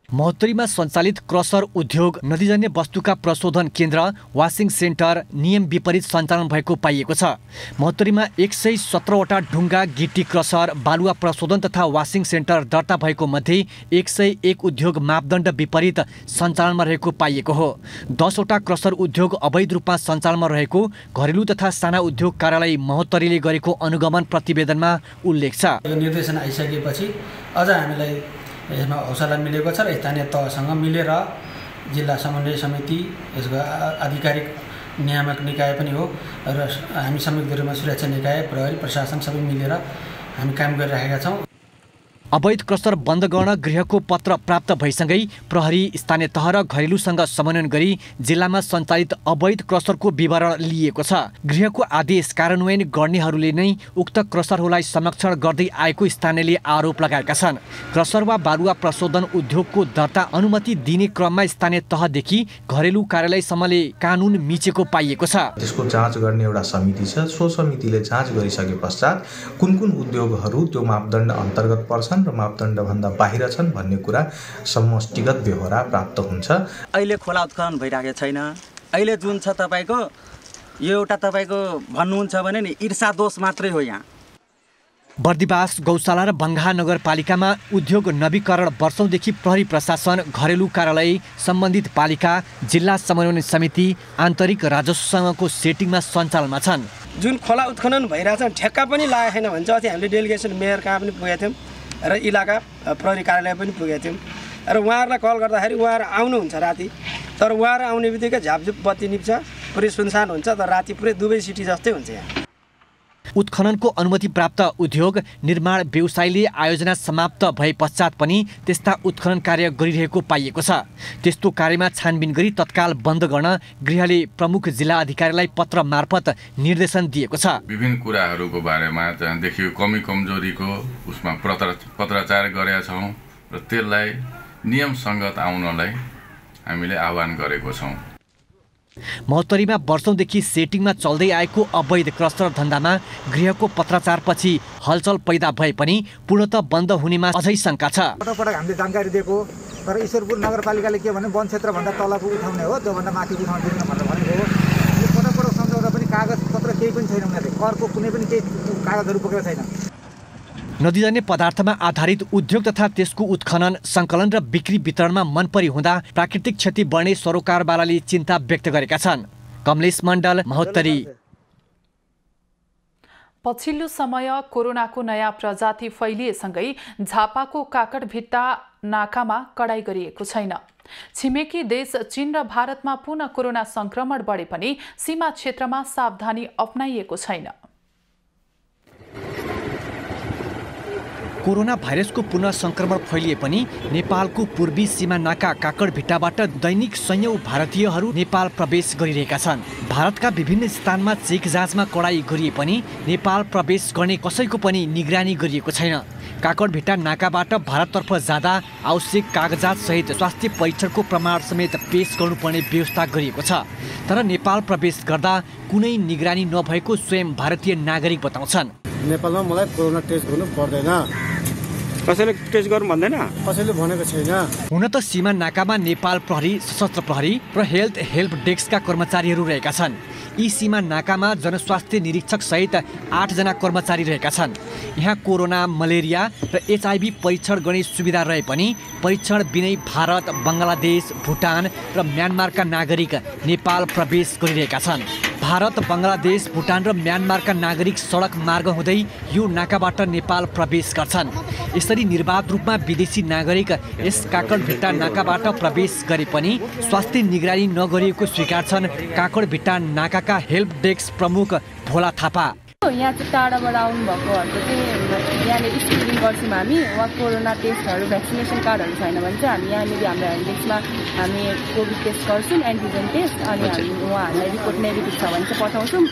महोत्तरीमा सञ्चालित क्रसर उद्योग, नदीजन्य वस्तुका प्रशोधन केन्द्र, वासिङ सेन्टर नियम विपरीत सञ्चालन भएको पाइएको छ। महोत्तरीमा 117वटा ढुङ्गा गिटी क्रसर, बालुवा प्रशोधन तथा वासिङ सेन्टर दर्ता भएको मध्ये 101 उद्योग मापदण्ड विपरीत सञ्चालनमा रहेको पाइएको हो। 10वटा क्रसर उद्योग अवैध रूपमा सञ्चालनमा रहेको घरेलु तथा साना उद्योग कार्यालय महोत्तरीले गरेको अनुगमन प्रतिवेदनमा उल्लेख छ। यो निर्देशन आइसकेपछि अझ हामीलाई यसमा हौसला मिलेको छ र स्थानीय तहसँग मिलेर जिल्ला समन्वय समिति, यसको आधिकारिक नियामक निकाय पनि हो र हामी संयुक्त रूपमा सुरक्षा निकाय, प्रहरी, प्रशासन सबै मिलेर हामी काम गरिरहेका छौँ। अवैध क्रसर बन्द गर्न गृहको पत्र प्राप्त भइसँगै प्रहरी, स्थानीय तह र घरेलुसँग समन्वयन गरी जिल्लामा सञ्चालित अवैध क्रसरको विवरण लिएको छ। गृहको आदेश कार्यान्वयन गर्नेहरूले नै उक्त क्रसरहरूलाई संरक्षण गर्दै आएको स्थानीयले आरोप लगाएका छन्। क्रसर वा बालुवा प्रशोधन उद्योगको दर्ता अनुमति दिने क्रममा स्थानीय तहदेखि घरेलु कार्यालयसम्मले कानुन मिचेको पाइएको छ। त्यसको जाँच गर्ने एउटा समिति छ। सो समितिले जाँच गरिसके पश्चात कुन कुन उद्योगहरू त्यो मापदण्ड अन्तर्गत पर्छन् र मापदण्डभन्दा बाहिर छन् भन्ने कुरा समष्टिगत व्यवहार प्राप्त हुन्छ। अहिले खोला उत्खनन भइरहेको छैन। अहिले जुन छ तपाईँको यो एउटा तपाईँको भन्नुहुन्छ भने नि ईर्षा दोष मात्रै हो। यहाँ बर्दिवास, गौशाला र बङ्गा नगरपालिकामा उद्योग नवीकरण वर्षौंदेखि प्रहरी प्रशासन, घरेलु कार्यालय, सम्बन्धित पालिका, जिल्ला समन्वय समिति, आन्तरिक राजस्वसँगको सेटिङमा सञ्चालनमा छन्। जुन खोला उत्खनन भइरहेछ ठेक्का पनि लागेको छैन भन्छ। अस्ति हामीले डेलिगेसन मेयर कहाँ पनि पुगेका थियौँ र इलाका प्रहरी कार्यालय पनि पुगेका थियौँ र उहाँहरूलाई कल गर्दाखेरि उहाँहरू आउनुहुन्छ राति, तर उहाँहरू आउने बित्तिकै झापझुप बत्ती निप्छ, पुरै सुनसान हुन्छ, तर राति पुरै दुबई सिटी जस्तै हुन्छ। यहाँ उत्खननको अनुमति प्राप्त उद्योग, निर्माण व्यवसायले आयोजना समाप्त भए पश्चात पनि त्यस्ता उत्खनन कार्य गरिरहेको पाइएको छ। त्यस्तो कार्यमा छानबिन गरी तत्काल बन्द गर्न गृहले प्रमुख जिल्ला अधिकारीलाई पत्र मार्फत निर्देशन दिएको छ। विभिन्न कुराहरूको बारेमा जहाँदेखि कमी कमजोरीको उसमा पत्राचार गरेका छौँ र त्यसलाई नियम सङ्गत आउनलाई हामीले आह्वान गरेको छौँ। महोत्तरीमा वर्षौंदेखि सेटिङमा चल्दै आएको अवैध क्रसर धन्दामा गृहको पत्राचारपछि हलचल पैदा भए पनि पूर्णतः बन्द हुनेमा अझै शङ्का छ। पटक हामीले जानकारी दिएको, तर ईश्वरपुर नगरपालिकाले के भने वन क्षेत्रभन्दा तलको उठाउने हो, त्योभन्दा माथि उठाउनु दिन्न भनेर भनेको हो। यो पटक सम्झाउँदा पनि कागज पत्र केही पनि छैन। उनीहरूले करको कुनै पनि केही कागजहरू बोकेको छैन। नदीजन्य पदार्थमा आधारित उद्योग तथा त्यसको उत्खनन, सङ्कलन र बिक्री वितरणमा मनपरी हुँदा प्राकृतिक क्षति बढ्ने सरोकारवालाले चिन्ता व्यक्त गरेका छन्। कमलेश मण्डल, महोत्तरी। पछिल्लो समय कोरोनाको नयाँ प्रजाति फैलिएसँगै झापाको काकडभिट्टा नाकामा कडाई गरिएको छैन। छिमेकी देश चीन र भारतमा पुनः कोरोना संक्रमण बढे पनि सीमा क्षेत्रमा सावधानी अपनाइएको छैन। कोरोना भाइरसको पुनः संक्रमण फैलिए पनि नेपालको पूर्वी सीमा नाका काकडभिट्टाबाट दैनिक सयौं भारतीयहरू नेपाल प्रवेश गरिरहेका छन्। भारतका विभिन्न स्थानमा चेक जाँचमा कडाई गरिए पनि नेपाल प्रवेश गर्ने कसैको पनि निगरानी गरिएको छैन। काकडभिट्टा नाकाबाट भारततर्फ जाँदा आवश्यक कागजात सहित स्वास्थ्य परीक्षणको प्रमाण समेत पेश गर्नुपर्ने व्यवस्था गरिएको छ। तर नेपाल प्रवेश गर्दा कुनै निगरानी नभएको स्वयं भारतीय नागरिक बताउँछन्। नेपालमा मलाई कोरोना टेस्ट गर्नु पर्दैन, कसैले टेस्ट गर्नु भन्दैन, कसैले भनेको छैन। हुन त सीमा नाकामा नेपाल प्रहरी, सशस्त्र प्रहरी र हेल्प डेस्कका कर्मचारीहरू रहेका छन्। यी सीमा नाकामा जनस्वास्थ्य निरीक्षक सहित 8 जना कर्मचारी रहेका छन्। यहाँ कोरोना, मलेरिया र HIV परीक्षण गर्ने सुविधा रहे पनि परीक्षण बिनै भारत, बङ्गलादेश, भुटान र म्यानमारका नागरिक नेपाल प्रवेश गरिरहेका छन्। भारत, बङ्गलादेश, भुटान र म्यानमारका नागरिक सडक मार्ग हुँदै यो नाकाबाट नेपाल प्रवेश गर्छन्। यसरी निर्बाध रूपमा विदेशी नागरिक यस काकडभिट्टा नाकाबाट प्रवेश गरे पनि स्वास्थ्य निगरानी नगरिएको स्वीकार्छन् काकडभिट्टा नाकाका हेल्प डेस्क प्रमुख भोला थापा। यहाँ चाहिँ टाढाबाट आउनुभएकोहरूको चाहिँ यहाँनिर स्क्रिनिङ गर्छौँ हामी। वहाँ कोरोना टेस्टहरू भेक्सिनेसन कार्डहरू छैन भने चाहिँ हामी यहाँनिर हाम्रो हेल्पडेस्कमा हामी कोभिड टेस्ट गर्छौँ, एन्टिजेन टेस्ट, अनि हामी उहाँहरूलाई रिपोर्ट नेगेटिभ छ भने चाहिँ पठाउँछौँ,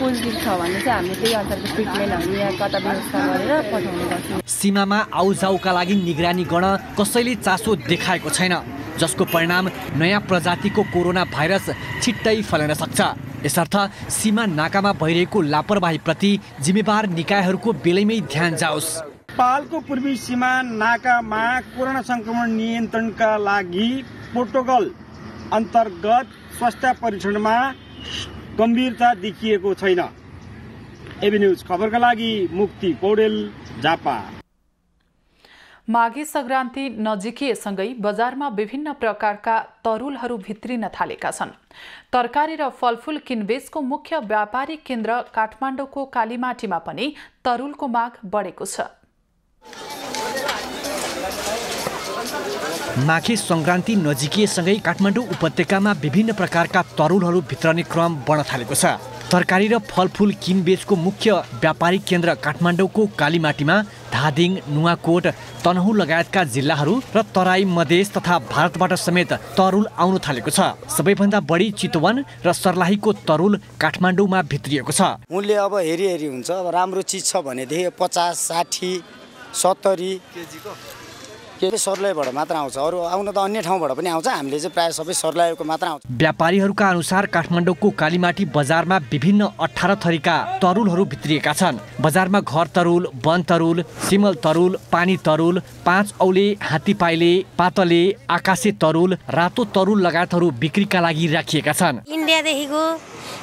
पोजिटिभ छ भने चाहिँ हामी त्यही अनुसारको ट्रिटमेन्टहरू यहाँ कता व्यवस्था गरेर पठाउने गर्छौँ। सीमामा आउजाउका लागि निगरानी गर्न कसैले चासो देखाएको छैन, जसको परिणाम नयाँ प्रजातिको कोरोना भाइरस छिट्टै फैलिन सक्छ। यसर्थ सीमा नाकामा भइरहेको लापरवाहीप्रति जिम्मेवार निकायहरूको बेलैमै ध्यान जाओस्। नेपालको पूर्वी सीमा नाकामा कोरोना संक्रमण नियन्त्रणका लागि प्रोटोकल अन्तर्गत स्वास्थ्य परीक्षणमा गम्भीरता देखिएको छैन। एबी न्यूज खबरका लागि मुक्ति पौडेल, झापा। माघे संक्रान्ति नजिकिएसँगै बजारमा विभिन्न प्रकारका तरुलहरू भित्रिन थालेका छन्। तरकारी र फलफूल किनबेचको मुख्य व्यापारिक केन्द्र काठमाडौँको कालीमाटीमा पनि तरुलको माग बढेको छ। माघे संक्रान्ति नजिकिएसँगै काठमाडौँ उपत्यकामा विभिन्न प्रकारका तरुलहरू भित्रने क्रम बढ्न थालेको छ। तरकारी र फलफूल किनबेचको मुख्य व्यापारिक केन्द्र काठमाडौँको कालीमाटीमा धादिङ, नुवाकोट, तनहुँ लगायतका जिल्लाहरू र तराई, मधेस तथा भारतबाट समेत तरुल आउन थालेको छ। सबैभन्दा बढी चितवन र सर्लाहीको तरुल काठमाडौँमा भित्रिएको छ। मूल्य अब हेरी हुन्छ। अब राम्रो चिज छ भनेदेखि 50, 60, 70 केजीको सर्लाहीबाट मात्र आउँछ। अरू आउन त अन्य ठाउँबाट पनि आउँछ। हामीले चाहिँ प्रायः सबै सर्लाहीको मात्र आउँछ। व्यापारीहरूका अनुसार काठमाडौँको कालीमाटी बजारमा विभिन्न 18 थरीका तरुलहरू भित्रिएका छन्। बजारमा घर तरुल, वन तरुल, सिमल तरुल, पानी तरुल, 5 औले, हात्तीपाइले, पातले, आकाशे तरुल, रातो तरुल लगायतहरू बिक्रीका लागि राखिएका छन्।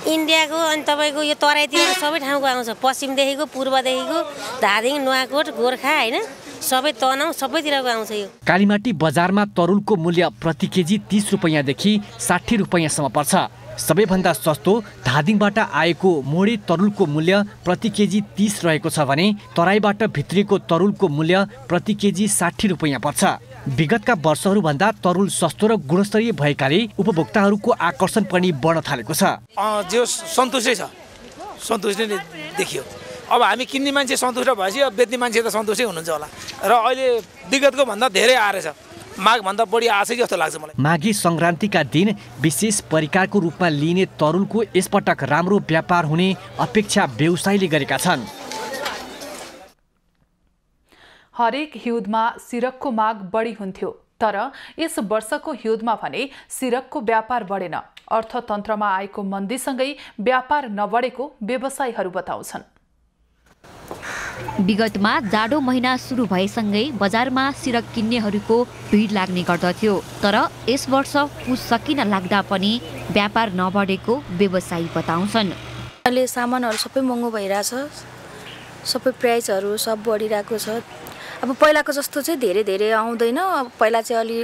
इन्डियाको अनि तपाईँको यो तराईतिर सबै ठाउँको आउँछ। पश्चिमदेखिको, पूर्वदेखिको, धादिङ, नुवाकोट, गोर्खा होइन, सबै तनहुँ सबैतिरको आउँछ। यो कालीमाटी बजारमा तरुलको मूल्य प्रति केजी 30 रुपैयाँदेखि 60 रुपैयाँसम्म पर्छ। सबैभन्दा सस्तो धादिङबाट आएको मोडे तरुलको मूल्य प्रति केजी 30 रहेको छ भने तराईबाट भित्रिएको तरुलको मूल्य प्रति केजी 60 रुपैयाँ पर्छ। विगतका वर्षहरूभन्दा तरुल सस्तो र गुणस्तरीय भएकाले उपभोक्ताहरूको आकर्षण पनि बढ्न थालेको छ। जो सन्तुष्टै छ, सन्तुष्टै नै देखियो। अब हामी किन्ने मान्छे सन्तुष्ट भएपछि अब बेच्ने मान्छे त सन्तुष्टै हुनुहुन्छ होला। र अहिले विगतको भन्दा धेरै आएछ, माघभन्दा बढी आएछ जस्तो लाग्छ मलाई। माघे संक्रान्तिका दिन विशेष परिकारको रूपमा लिइने तरुलको यसपटक राम्रो व्यापार हुने अपेक्षा व्यवसायीले गरेका छन्। हरेक हिउँदमा सिरकको माग बढी हुन्थ्यो, तर यस वर्षको हिउँदमा भने सिरकको व्यापार बढेन। अर्थतन्त्रमा आएको मन्दीसँगै व्यापार नबढेको व्यवसायीहरू बताउँछन्। विगतमा जाडो महिना सुरु भएसँगै बजारमा सिरक किन्नेहरूको भिड लाग्ने गर्दथ्यो, तर यस वर्ष पुस सकिन लाग्दा पनि व्यापार नबढेको व्यवसायी बताउँछन्। अहिले सामानहरू सबै महँगो भइरहेछ, सबै प्राइसहरू सब बढिरहेको छ। अब पहिलाको जस्तो चाहिँ धेरै आउँदैन। अब पहिला चाहिँ अलि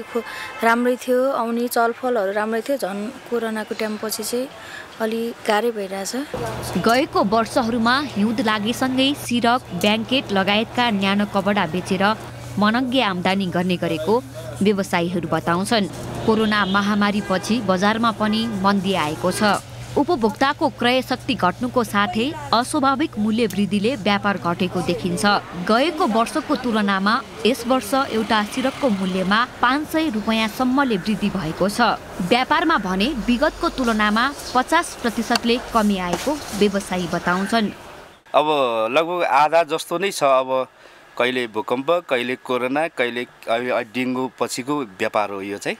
राम्रै थियो, आउने चलफलहरू राम्रै थियो। झन् कोरोनाको टाइमपछि चाहिँ अलि गाह्रै भइरहेछ। गएको वर्षहरूमा हिउँद लागेसँगै सिरक, ब्याङ्केट लगायतका न्यानो कपडा बेचेर मनग्गे आम्दानी गर्ने गरेको व्यवसायीहरू बताउँछन्। कोरोना महामारीपछि बजारमा पनि मन्दी आएको छ। उपभोक्ताको क्रय शक्ति घट्नुको साथै अस्वाभाविक मूल्य वृद्धिले व्यापार घटेको देखिन्छ। गएको वर्षको तुलनामा यस वर्ष एउटा सिरकको मूल्यमा 500 रुपैयाँसम्मले वृद्धि भएको छ। व्यापारमा भने विगतको तुलनामा 50%ले कमी आएको व्यवसायी बताउँछन्। अब लगभग आधा जस्तो नै छ। अब कहिले भूकम्प, कहिले कोरोना, कहिले डेङ्गु पछिको व्यापार हो यो चाहिँ।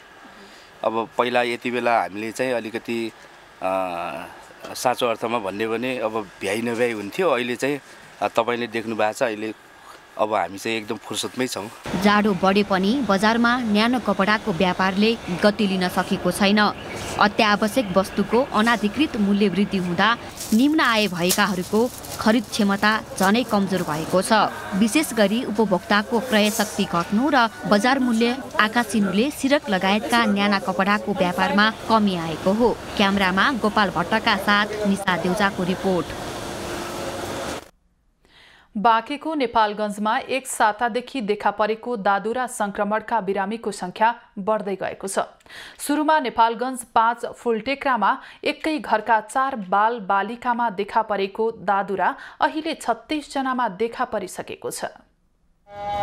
अब पहिला यति बेला हामीले चाहिँ अलिकति साँचो अर्थमा भन्ने भने अब भ्याइ नभ्याइ हुन्थ्यो। अहिले चाहिँ तपाईँले देख्नु भएको छ, अहिले अब हामी चाहिँ एकदम फुर्सदमै छौँ। जाडो बढे पनि बजारमा न्यानो कपडाको व्यापारले गति लिन सकेको छैन। अत्यावश्यक वस्तुको अनाधिकृत मूल्य वृद्धि हुँदा निम्न आय भएकाहरूको खरिद क्षमता झनै कमजोर भएको छ। विशेष गरी उपभोक्ताको क्रय शक्ति घट्नु र बजार मूल्य आकाशिनुले सिरक लगायतका न्याना कपडाको व्यापारमा कमी आएको हो। क्यामेरामा गोपाल भट्टका साथ निशा देउजाको रिपोर्ट। बाँकेको नेपालगञ्जमा एक सातादेखि देखा परेको दादुरा संक्रमणका बिरामीको संख्या बढ्दै गएको छ। सुरुमा नेपालगञ्ज 5 फुलटेक्रामा एकै घरका 4 बाल बालिकामा देखा परेको दादुरा अहिले 36 जनामा देखा परिसकेको छ।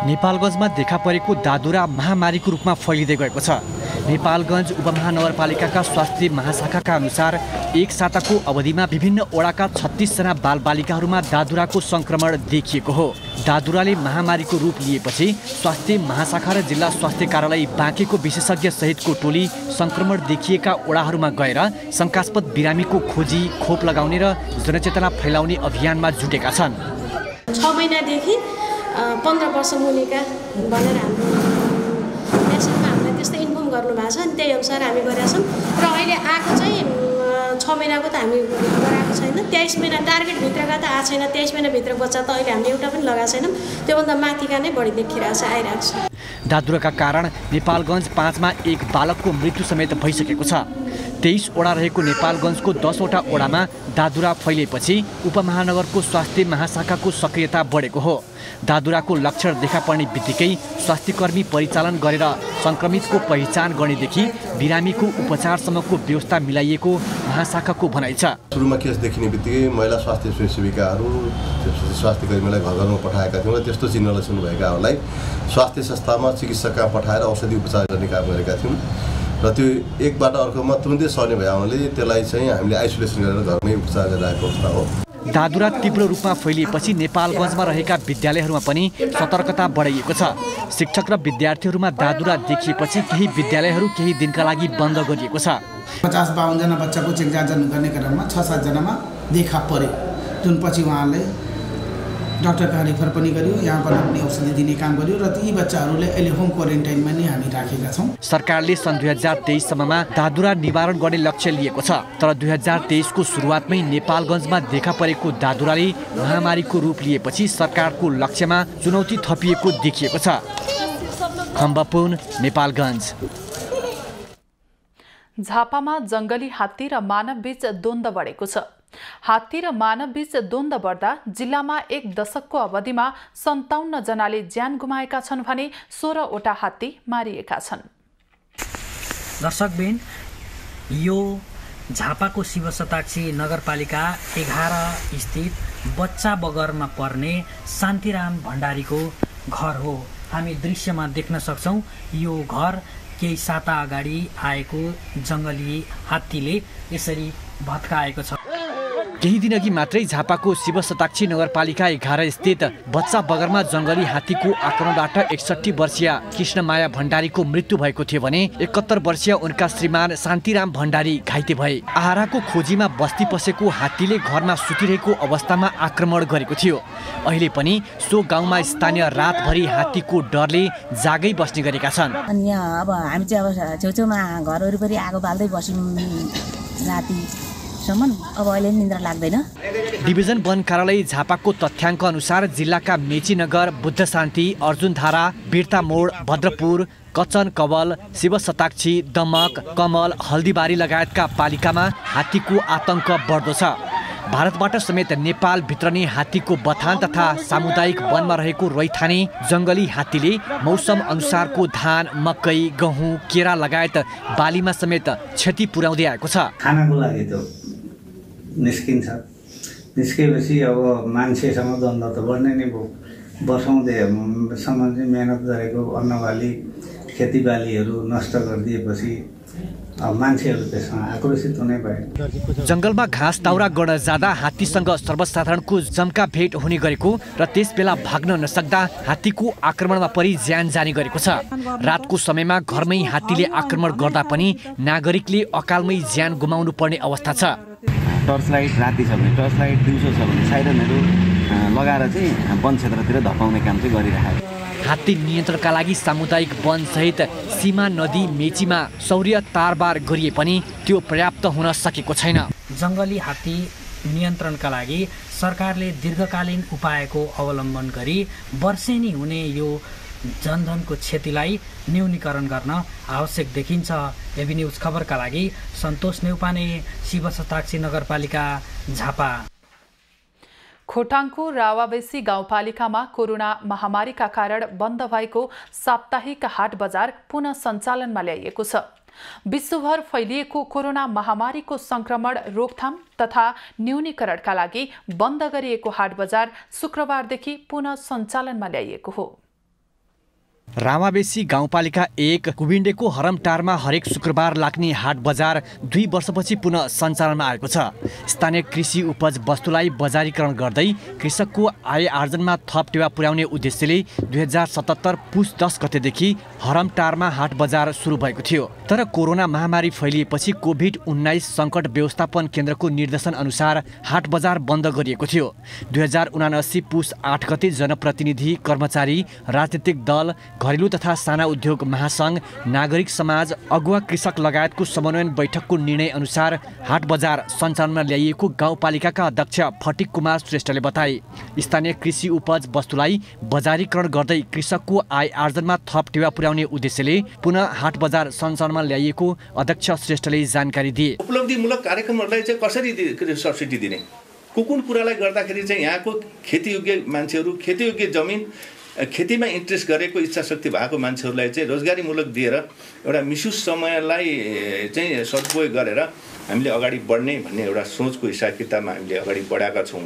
नेपालगञ्जमा देखा परेको दादुरा महामारीको रूपमा फैलिँदै गएको छ। नेपालगञ्ज उपमहानगरपालिकाका स्वास्थ्य महाशाखाका अनुसार एक साताको अवधिमा विभिन्न वडाका 36 जना बालबालिकाहरूमा दादुराको संक्रमण देखिएको हो। दादुराले महामारीको रूप लिएपछि स्वास्थ्य महाशाखा र जिल्ला स्वास्थ्य कार्यालय बाँकेको विशेषज्ञ सहितको टोली संक्रमण देखिएका वडाहरूमा गएर शंकास्पद बिरामीको खोजी, खोप लगाउने र जनचेतना फैलाउने अभियानमा जुटेका छन्। 6 महिनादेखि 15 वर्ष मुनिका भनेर हाम्रो पेसेन्टमा हामीलाई त्यस्तै इन्फर्म गर्नुभएको छ अनि त्यही अनुसार हामी गरेका छौँ र अहिले आएको चाहिँ 6 महिनाको त हामी गराएको छैन। 23 महिना टार्गेटभित्रका त आएको छैन। 23 महिनाभित्र बच्चा त अहिले हामीले एउटा पनि लगाएको छैनौँ। त्योभन्दा माथिका नै बढी देखिरहेको छ, आइरहेको छ। दादुराका कारण नेपालगञ्ज 5 मा एक बालकको मृत्यु समेत भइसकेको छ। 23 वडा रहेको नेपालगञ्जको 10 वटा वडामा दादुरा फैलिएपछि उपमहानगरको स्वास्थ्य महाशाखाको सक्रियता बढेको हो। दादुराको लक्षण देखा पर्ने बित्तिकै स्वास्थ्यकर्मी परिचालन गरेर संक्रमितको पहिचान गर्नेदेखि बिरामीको उपचारसम्मको व्यवस्था मिलाइएको महाशाखाको भनाइ छ। सुरुमा केस देखिने बित्तिकै महिला स्वास्थ्य स्वयंसेविकाहरू त्यसपछि स्वास्थ्य कर्मीलाई घर घरमा पठाएका थियौँ र त्यस्तो चिन्ह लक्षण भएकाहरूलाई स्वास्थ्य संस्थामा चिकित्सकका पठाएर औषधि उपचार गर्ने काम गरेका थियौँ र त्यो एकबाट अर्कोमा तुरुन्तै सर्ने भए हुनाले त्यसलाई चाहिँ हामीले आइसोलेसन गरेर घरमै उपचार गरिरहेको अवस्था हो। दादुरा तीव्र रूपमा फैलिएपछि नेपालगञ्जमा रहेका विद्यालयहरूमा पनि सतर्कता बढाइएको छ। शिक्षक र विद्यार्थीहरूमा दादुरा देखिएपछि केही विद्यालयहरू केही दिनका लागि बन्द गरिएको छ। 50-52 जना बच्चाको चेक जाँच गर्ने क्रममा 6-7 जनामा देखा परे, जुन पछि उहाँले डाक्टरका रिफर पनि गर्यो, यहाँबाट पनि औषधि दिने काम गर्यो र यी बच्चाहरूले अहिले होम क्वारेन्टाइनमा नै हामी राखेका छौँ। सरकारले सन् 2023 सम्ममा दादुरा निवारण गर्ने लक्ष्य लिएको छ, तर 2023 को सुरुवातमै नेपालगञ्जमा देखा परेको दादुराले महामारीको रूप लिएपछि सरकारको लक्ष्यमा चुनौती थपिएको देखिएको छ। खम्बापुन, नेपालगञ्ज। झापामा जंगली हात्ती र मानव बीच द्वन्द्व बढेको छ। हात्ती र मानव बीच द्वन्द्व बढ्दा जिल्लामा एक दशकको अवधिमा 57 जनाले ज्यान गुमाएका छन् भने 16 वटा हात्ती मारिएका छन्। दर्शकबिन, यो झापाको शिवशताक्षी नगरपालिका 11 स्थित बच्चा बगरमा पर्ने शान्तिराम भण्डारीको घर हो। हामी दृश्यमा देख्न सक्छौं यो घर केही साता अगाडि आएको जंगली हात्तीले यसरी भत्काएको छ। केही दिनअघि मात्रै झापाको शिवशताक्षी नगरपालिका 11 स्थित बच्चा बगरमा जंगली हात्तीको आक्रमणबाट 61 वर्षीय कृष्णमाया भण्डारीको मृत्यु भएको थियो भने 71 वर्षीय उनका श्रीमान शान्तिराम भण्डारी घाइते भए। आहाराको खोजीमा बस्ती पसेको हात्तीले घरमा सुतिरहेको अवस्थामा आक्रमण गरेको थियो। अहिले पनि सो गाउँमा स्थानीय रातभरि हात्तीको डरले जागै बस्ने गरेका छन्। अनि यहाँ अब हामी चाहिँ अब छेउछेउमा घर वरिपरि आगो बाल्दै बस्यौँ राति सम्म, अब अहिले निद्रा लाग्दैन। डिभिजन वन कार्यालय झापाको तथ्याङ्क अनुसार जिल्लाका मेचीनगर, बुद्धशान्ति, अर्जुनधारा, बिर्ता मोड, भद्रपुर, कचन कवल, शिवशताक्षी, दमक, कमल, हल्दीबारी लगायतका पालिकामा हात्तीको आतंक बढ्दो छ। भारतबाट समेत नेपाल भित्र नै हात्तीको बथान तथा सामुदायिक वनमा रहेको रैथाने जंगली हात्तीले मौसम अनुसारको धान, मकै, गहुँ, केरा लगायत बालीमा समेत क्षति पुर्याउँदै आएको छ। खानाको लागि त निस्किन्छ, निस्केपछि अब मान्छेसँग द्वन्द्व त बढ्ने नै भयो। वर्षौँदेखिसम्म चाहिँ मेहनत गरेको अन्नबाली खेतीबालीहरू नष्ट गरिदिएपछि मान्छेहरू त्यसमा आक्रोशित हुनै भए। जंगलमा घाँस दाउरा गर्न जाँदा हात्तीसँग सर्वसाधारणको जम्का भेट हुने गरेको र त्यसबेला भाग्न नसक्दा हात्तीको आक्रमणमा परि ज्यान जाने गरेको छ। रातको समयमा घरमै हात्तीले आक्रमण गर्दा पनि नागरिकले अकालमै ज्यान गुमाउनु पर्ने अवस्था छ। टर्च लाइट राति छ भने टर्च लाइट, दिउँसो छ भने साइरनहरू लगाएर चाहिँ वन क्षेत्रतिर धपाउने काम चाहिँ गरिरहेको छ। हात्ती नियन्त्रणका लागि सामुदायिक वनसहित सीमा नदी मेचीमा सौर्य तारबार गरिए पनि त्यो पर्याप्त हुन सकेको छैन। जङ्गली हात्ती नियन्त्रणका लागि सरकारले दीर्घकालीन उपायको अवलम्बन गरी वर्षेनी हुने यो जनधनको क्षतिलाई न्यूनीकरण गर्न आवश्यक देखिन्छ। एबी न्युज खबरका लागि सन्तोष नेउपाने, शिवशताक्षी नगरपालिका, झापा। खोटाङको रावाबेसी गाउँपालिकामा कोरोना महामारीका कारण बन्द भएको साप्ताहिक हाट बजार पुनः सञ्चालनमा ल्याइएको छ। विश्वभर फैलिएको कोरोना महामारीको संक्रमण रोकथाम तथा न्यूनीकरणका लागि बन्द गरिएको हाट बजार शुक्रबारदेखि पुनः सञ्चालनमा ल्याइएको हो। रामाबेसी गाउँपालिका 1 कुबिन्डेको हरमटारमा हरेक शुक्रबार लाग्ने हाट बजार 2 वर्षपछि पुनः सञ्चालनमा आएको छ। स्थानीय कृषि उपज वस्तुलाई बजारीकरण गर्दै कृषकको आय आर्जनमा थप टेवा पुर्याउने उद्देश्यले 2077 पुस 10 गतेदेखि हरमटारमा हाट बजार सुरु भएको थियो। तर कोरोना महामारी फैलिएपछि कोभिड-19 सङ्कट व्यवस्थापन केन्द्रको निर्देशन अनुसार हाट बजार बन्द गरिएको थियो। 2079 पुस 8 गते जनप्रतिनिधि, कर्मचारी, राजनीतिक दल, घरेलु तथा साना उद्योग महासंघ, नागरिक समाज, अगुवा कृषक लगायतको समन्वयन बैठकको निर्णय अनुसार हाट बजार सञ्चालनमा ल्याइएको गाउँपालिकाका अध्यक्ष फटिक कुमार श्रेष्ठले बताए। स्थानीय कृषि उपज वस्तुलाई बजारीकरण गर्दै कृषकको आय आर्जनमा थप टेवा पुर्याउने उद्देश्यले पुनः हाट बजार सञ्चालनमा ल्याइएको अध्यक्ष श्रेष्ठले जानकारी दिए। उपलब्धिमूलक कार्यक्रमहरूलाई चाहिँ कसरी सब्सिडी दिने, कुन कुरालाई गर्दाखेरि चाहिँ यहाँको खेतीयोग्य मान्छेहरू, खेतीयोग्य जमिन, खेतीमा इन्ट्रेस्ट गरेको इच्छा शक्ति भएको मान्छेहरूलाई चाहिँ रोजगारीमूलक दिएर एउटा मिसुस समयलाई चाहिँ सदुपयोग गरेर हामीले अगाडि बढ्ने भन्ने एउटा सोचको हिसाब किताबमा हामीले अगाडि बढाएका छौँ।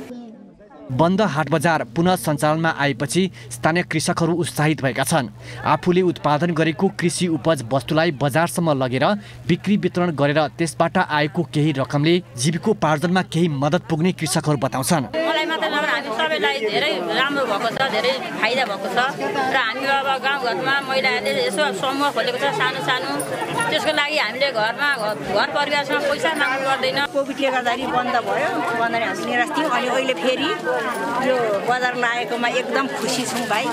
बन्द हाट बजार पुनः सञ्चालनमा आएपछि स्थानीय कृषकहरू उत्साहित भएका छन्। आफूले उत्पादन गरेको कृषि उपज वस्तुलाई बजारसम्म लगेर बिक्री वितरण गरेर त्यसबाट आएको केही रकमले जीविकोपार्जनमा केही मद्दत पुग्ने कृषकहरू बताउँछन्। मलाई मात्र नभएर हामी सबैलाई धेरै राम्रो भएको छ, धेरै फाइदा भएको छ र हामी अब गाउँघरमा महिलाहरूले यसो समूह खोलेको छ सानो सानो। त्यसको लागि हामीले घरमा घर परिवारसँग पैसा माग्नु पर्दैन। कोभिडले गर्दाखेरि बन्द भयो, बन्द हामी निराश थियौँ। अनि अहिले फेरि यो बजार लागेकोमा एकदम खुसी छौँ भाइ।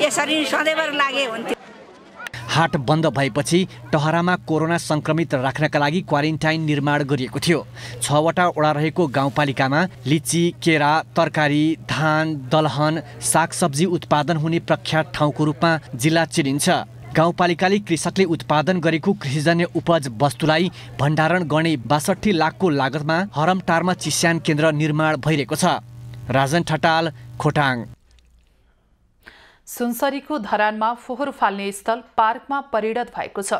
यसरी सधैँभर लागे हुन्थ्यो। हाट बन्द भएपछि टहरामा कोरोना संक्रमित राख्नका लागि क्वारेन्टाइन निर्माण गरिएको थियो। 6 वटा वडा रहेको गाउँपालिकामा लिची, केरा, तरकारी, धान, दलहन, सागसब्जी उत्पादन हुने प्रख्यात ठाउँको रूपमा जिल्ला चिनिन्छ। गाउँपालिकाले कृषकले उत्पादन गरेको कृषिजन्य उपज वस्तुलाई भण्डारण गर्ने 62 लाखको लागतमा हरमटारमा चिस्यान केन्द्र निर्माण भइरहेको छ। राजन ठटाल, खोटाङ। सुनसरीको धरानमा फोहोर फाल्ने स्थल पार्कमा परिणत भएको छ।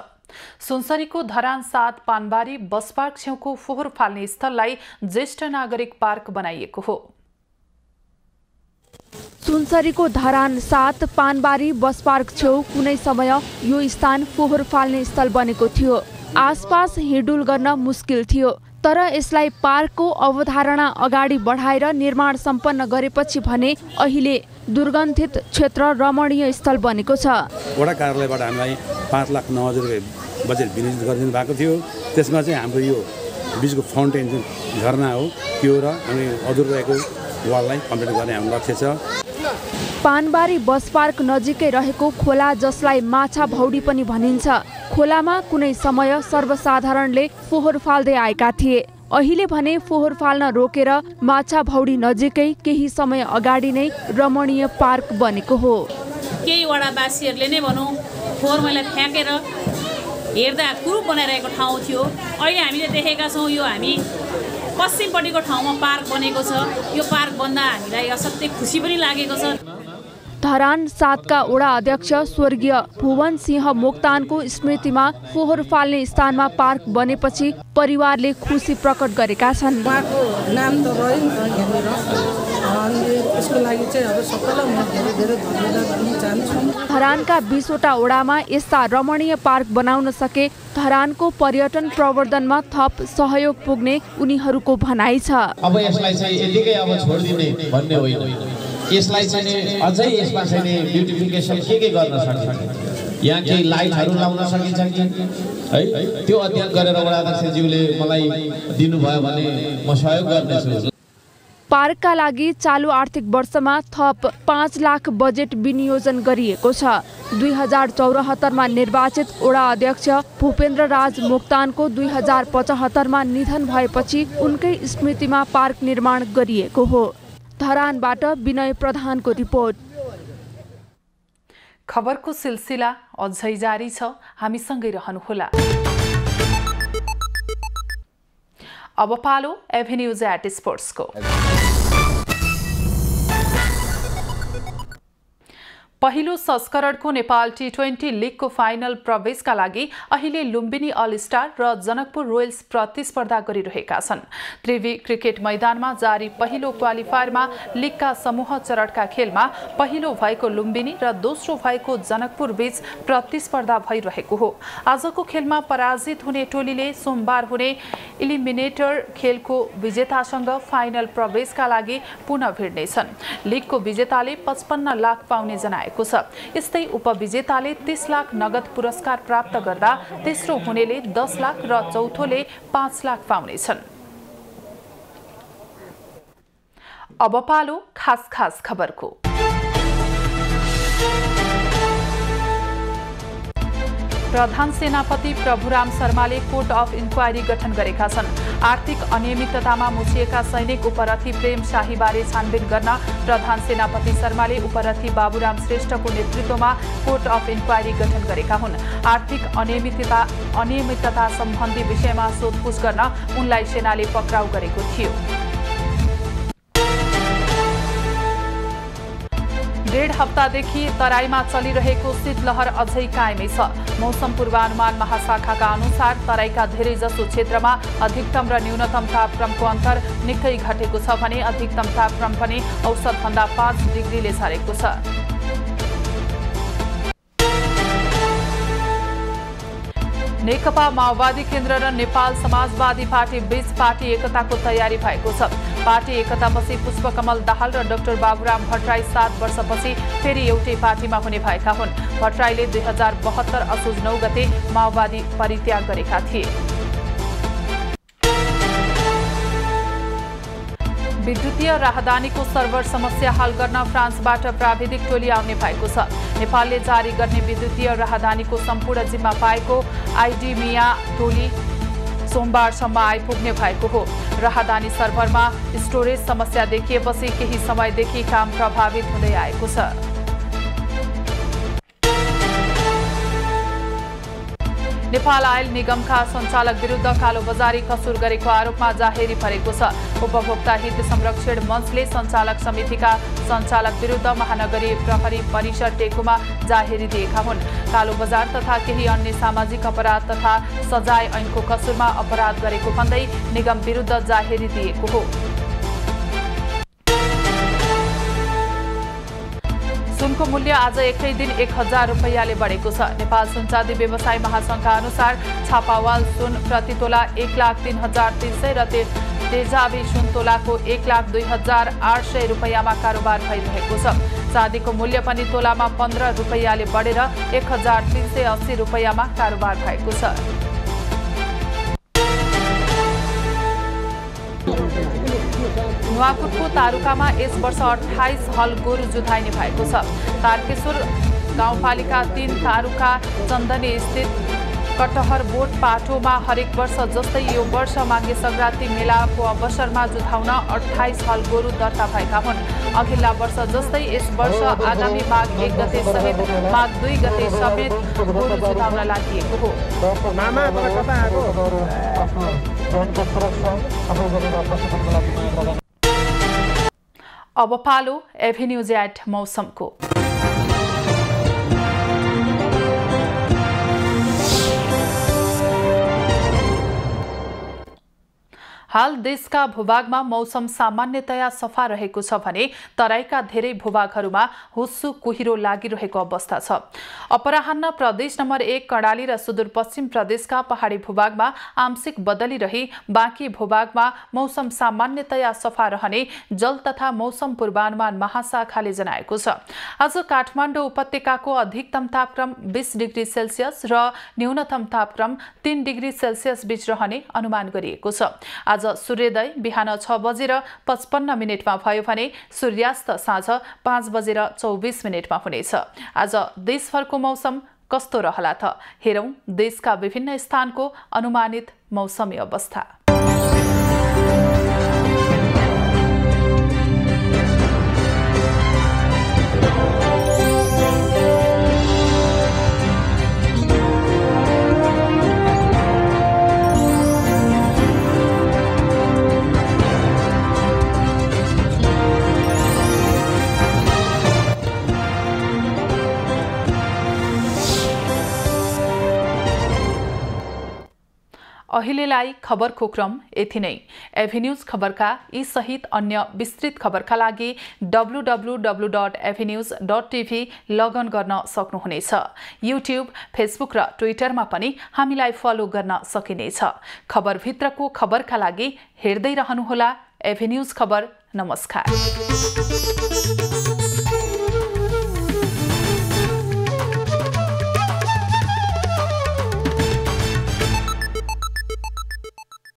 सुनसरीको धरान 7 पानबारी बस पार्क छेउको फोहोर फाल्ने स्थललाई ज्येष्ठ नागरिक पार्क बनाइएको हो। सुनसरीको धरान 7 पानबारी बस पार्क छेउ कुनै समय यो स्थान फोहोर फाल्ने स्थल बनेको थियो। आसपास हिँडुल गर्न मुस्किल थियो, तर यसलाई पार्कको अवधारणा अगाडि बढाएर निर्माण सम्पन्न गरेपछि भने अहिले दुर्गन्धित क्षेत्र रमणीय स्थल बनेको छ। वडा कार्यालयबाट हामीलाई 5,09,000 रुपैयाँ बजेट विनियोजित गरिदिनु भएको थियो। त्यसमा चाहिँ हाम्रो यो बिचको फाउन्टेन जुन झरना हो त्यो र अनि अधुरो रहेको वाललाई कम्प्लिट गर्ने हाम्रो लक्ष्य छ। पानबारी बस पार्क नजिकै रहेको खोला, जसलाई माछा भौडी पनि भनिन्छ, खोलामा कुनै समय सर्वसाधारणले फोहोर फाल्दै आएका थिए। अहिले भने फोहोर फाल्न रोकेर माछा भौडी नजिकै केही समय अगाडि नै रमणीय पार्क बनेको हो। केही वडावासीहरूले नै भनौँ फोहोर मैला फ्याँकेर हेर्दा कुरूप बनाइरहेको ठाउँ थियो। अहिले हामीले देखेका छौँ यो हामी पश्चिमपट्टिको ठाउँमा पार्क बनेको छ। यो पार्क बन्दा हामीलाई असाध्यै खुसी पनि लागेको छ। धरान 7 का वडा अध्यक्ष स्वर्गीय भुवन सिंह मोक्तानको स्मृतिमा फोहोर फाल्ने स्थानमा पार्क बनेपछि परिवारले खुसी प्रकट गरेका छन्। उहाँको नाम त रह्यो यहाँनिर, अनि यसको लागि चाहिँ अब सबैलाई म धेरै धेरै धन्यवाद दिन चाहन्छु। धरानका 20 वटा वडामा यस्ता रमणीय पार्क बनाउन सके धरानको पर्यटन प्रवर्धनमा थप सहयोग पुग्ने उनीहरूको भनाइ छ। अब यसलाई चाहिँ यतिकै अब छोडिदिने भन्ने होइन, यसलाई चाहिँ अझै यसमा चाहिँ ब्युटिफिकेसन के गर्न सकिन्छ, यहाँ केही लाइटहरू लाउन सकिन्छ कि है, त्यो अध्ययन गरेर वडा अध्यक्षज्यूले मलाई दिनुभयो भने म सहयोग गर्नेछु। पार्कका लागि चालु आर्थिक वर्षमा थप 5 लाख बजेट विनियोजन गरिएको छ। 2074 मा निर्वाचित वडा अध्यक्ष भूपेन्द्र राज मोक्तानको 2075 मा निधन भएपछि उनकै स्मृतिमा पार्क निर्माण गरिएको हो। धरानबाट विनय प्रधानको रिपोर्ट। खबरको सिलसिला अझै जारी छ, हामीसँगै रहनुहोला। अब पालो एभेन्यूज एट स्पोर्ट्सको। पहिलो संस्करणको नेपाल टी20 लिगको फाइनल प्रवेशका लागि अहिले लुम्बिनी अल स्टार र जनकपुर रोयल्स प्रतिस्पर्धा गरिरहेका छन्। त्रिवी क्रिकेट मैदानमा जारी पहिलो क्वालिफायरमा लिगका समूह चरणका खेलमा पहिलो भएको लुम्बिनी र दोस्रो भएको जनकपुर बीच प्रतिस्पर्धा भइरहेको हो। आजको खेलमा पराजित हुने टोलीले सोमबार हुने इलिमिनेटर खेलको विजेतासँग फाइनल प्रवेशका लागि पुनः भिड्नेछन्। लिगको विजेताले 55 लाख पाउने जनाएको छ। यस्तै उपविजेताले 30 लाख नगद पुरस्कार प्राप्त गर्दा तेस्रो हुनेले 10 लाख र चौथोले 5 लाख पाउनेछन्। अब पालो खास खबरको। प्रधान सेनापति प्रभुराम शर्माले कोर्ट अफ इन्क्वायरी गठन गरेका छन्। आर्थिक अनियमिततामा मुछिएका सैनिक उपरथी प्रेम शाहीबारे छानबिन गर्न प्रधान सेनापति शर्माले उपरथी बाबुराम श्रेष्ठको नेतृत्वमा कोर्ट अफ इन्क्वायरी गठन गरेका हुन्। आर्थिक अनियमितता सम्बन्धी विषयमा सोधपुछ गर्न उनलाई सेनाले पक्राउ गरेको थियो। 1.5 हप्तादेखि तराईमा चलिरहेको शीतलहर अझै कायमै छ। मौसम पूर्वानुमान महाशाखाका अनुसार तराईका धेरैजसो क्षेत्रमा अधिकतम र न्यूनतम तापक्रमको अन्तर निकै घटेको छ भने अधिकतम तापक्रम पनि औसतभन्दा 5 डिग्रीले झरेको छ। नेकपा माओवादी केन्द्र र नेपाल समाजवादी पार्टी बीच पार्टी एकताको तयारी भएको छ। पार्टी एकतापछि पुष्पकमल दाहाल र डाक्टर बाबुराम भट्टराई 7 वर्षपछि फेरि एउटै पार्टीमा हुने भएका हुन्। भट्टराईले 2072 असोज 9 गते माओवादी परित्याग गरेका थिए। विद्युतीय राहदानीको सर्भर समस्या हल गर्न फ्रान्सबाट प्राविधिक टोली आउने भएको छ। नेपालले जारी गर्ने विद्युतीय राहदानीको सम्पूर्ण जिम्मा पाएको आइडिमिया टोली सोमबारसम्म आइपुग्ने भएको हो। राहदानी सर्भरमा स्टोरेज समस्या देखिएपछि केही समयदेखि काम प्रभावित हुँदै आएको छ। नेपाल आयल निगमका सञ्चालक विरुद्ध कालोबजारी कसुर गरेको आरोपमा जाहेरी परेको छ। उपभोक्ता हित संरक्षण मञ्चले सञ्चालक समितिका सञ्चालक विरुद्ध महानगरी प्रहरी परिसर टेकुमा जाहेरी दिएका हुन्। कालोबजार तथा केही अन्य सामाजिक अपराध तथा सजाय ऐनको कसुरमा अपराध गरेको भन्दै निगम विरुद्ध जाहेरी दिएको हो। सुनको मूल्य आज एकै दिन 1000 रुपैयाँले बढेको छ। नेपाल सुनचाँदी व्यवसाय महासंघका अनुसार छापावाल सुन प्रति तोला 1,03,300 र तेजाबी सुन तोलाको 1,02,800 रुपैयाँमा कारोबार भइरहेको छ। चाँदीको मूल्य पनि तोलामा 15 रुपैयाँले बढेर 1,380 रुपैयाँमा कारोबार भएको छ। नुवाकोटको तारुकामा यस वर्ष 28 हल गोरु जुधाइने भएको छ। तारकेश्वर गाउँपालिका 3 तारुका चन्दनी स्थित कटहर बोट पाटोमा हरेक वर्ष जस्तै यो वर्ष माघे संक्रान्ति मेलाको अवसरमा जुधाउन 28 हल गोरु दर्ता भएका हुन्। अघिल्ला वर्ष जस्तै यस वर्ष आगामी माघ 1 गते सहित माघ 2 गते समेत गोरु जुधाउन लागि हो। अब पालो एभेन्यूज एट मौसमको। हाल देशका भूभागमा मौसम सामान्यतया सफा रहेको छ भने तराईका धेरै भूभागहरूमा हुस्सु कुहिरो लागिरहेको अवस्था छ। अपराह्न प्रदेश नम्बर 1 कर्णाली र सुदूरपश्चिम प्रदेशका पहाडी भूभागमा आंशिक बदली रही बाँकी भूभागमा मौसम सामान्यतया सफा रहने जल तथा मौसम पूर्वानुमान महाशाखाले जनाएको छ। आज काठमाडौँ उपत्यकाको अधिकतम तापक्रम 20 डिग्री सेल्सियस र न्यूनतम तापक्रम 3 डिग्री सेल्सियस बीच रहने अनुमान गरिएको छ। आज सूर्योदय बिहान 6:55 भयो भने सूर्यास्त साँझ 5:24 हुनेछ। आज देशभरको मौसम कस्तो रहला त हेरौं देशका विभिन्न स्थानको अनुमानित मौसमी अवस्था। अहिलेलाई खबरको क्रम यति नै। एभेन्यूज खबरका यी सहित अन्य विस्तृत खबरका लागि www.avenews.tv लगइन गर्न सक्नुहुनेछ। युट्युब, फेसबुक र ट्विटरमा पनि हामीलाई फलो गर्न सकिनेछ। खबरभित्रको खबरका लागि हेर्दै रहनुहोला एभेन्यूज खबर। नमस्कार।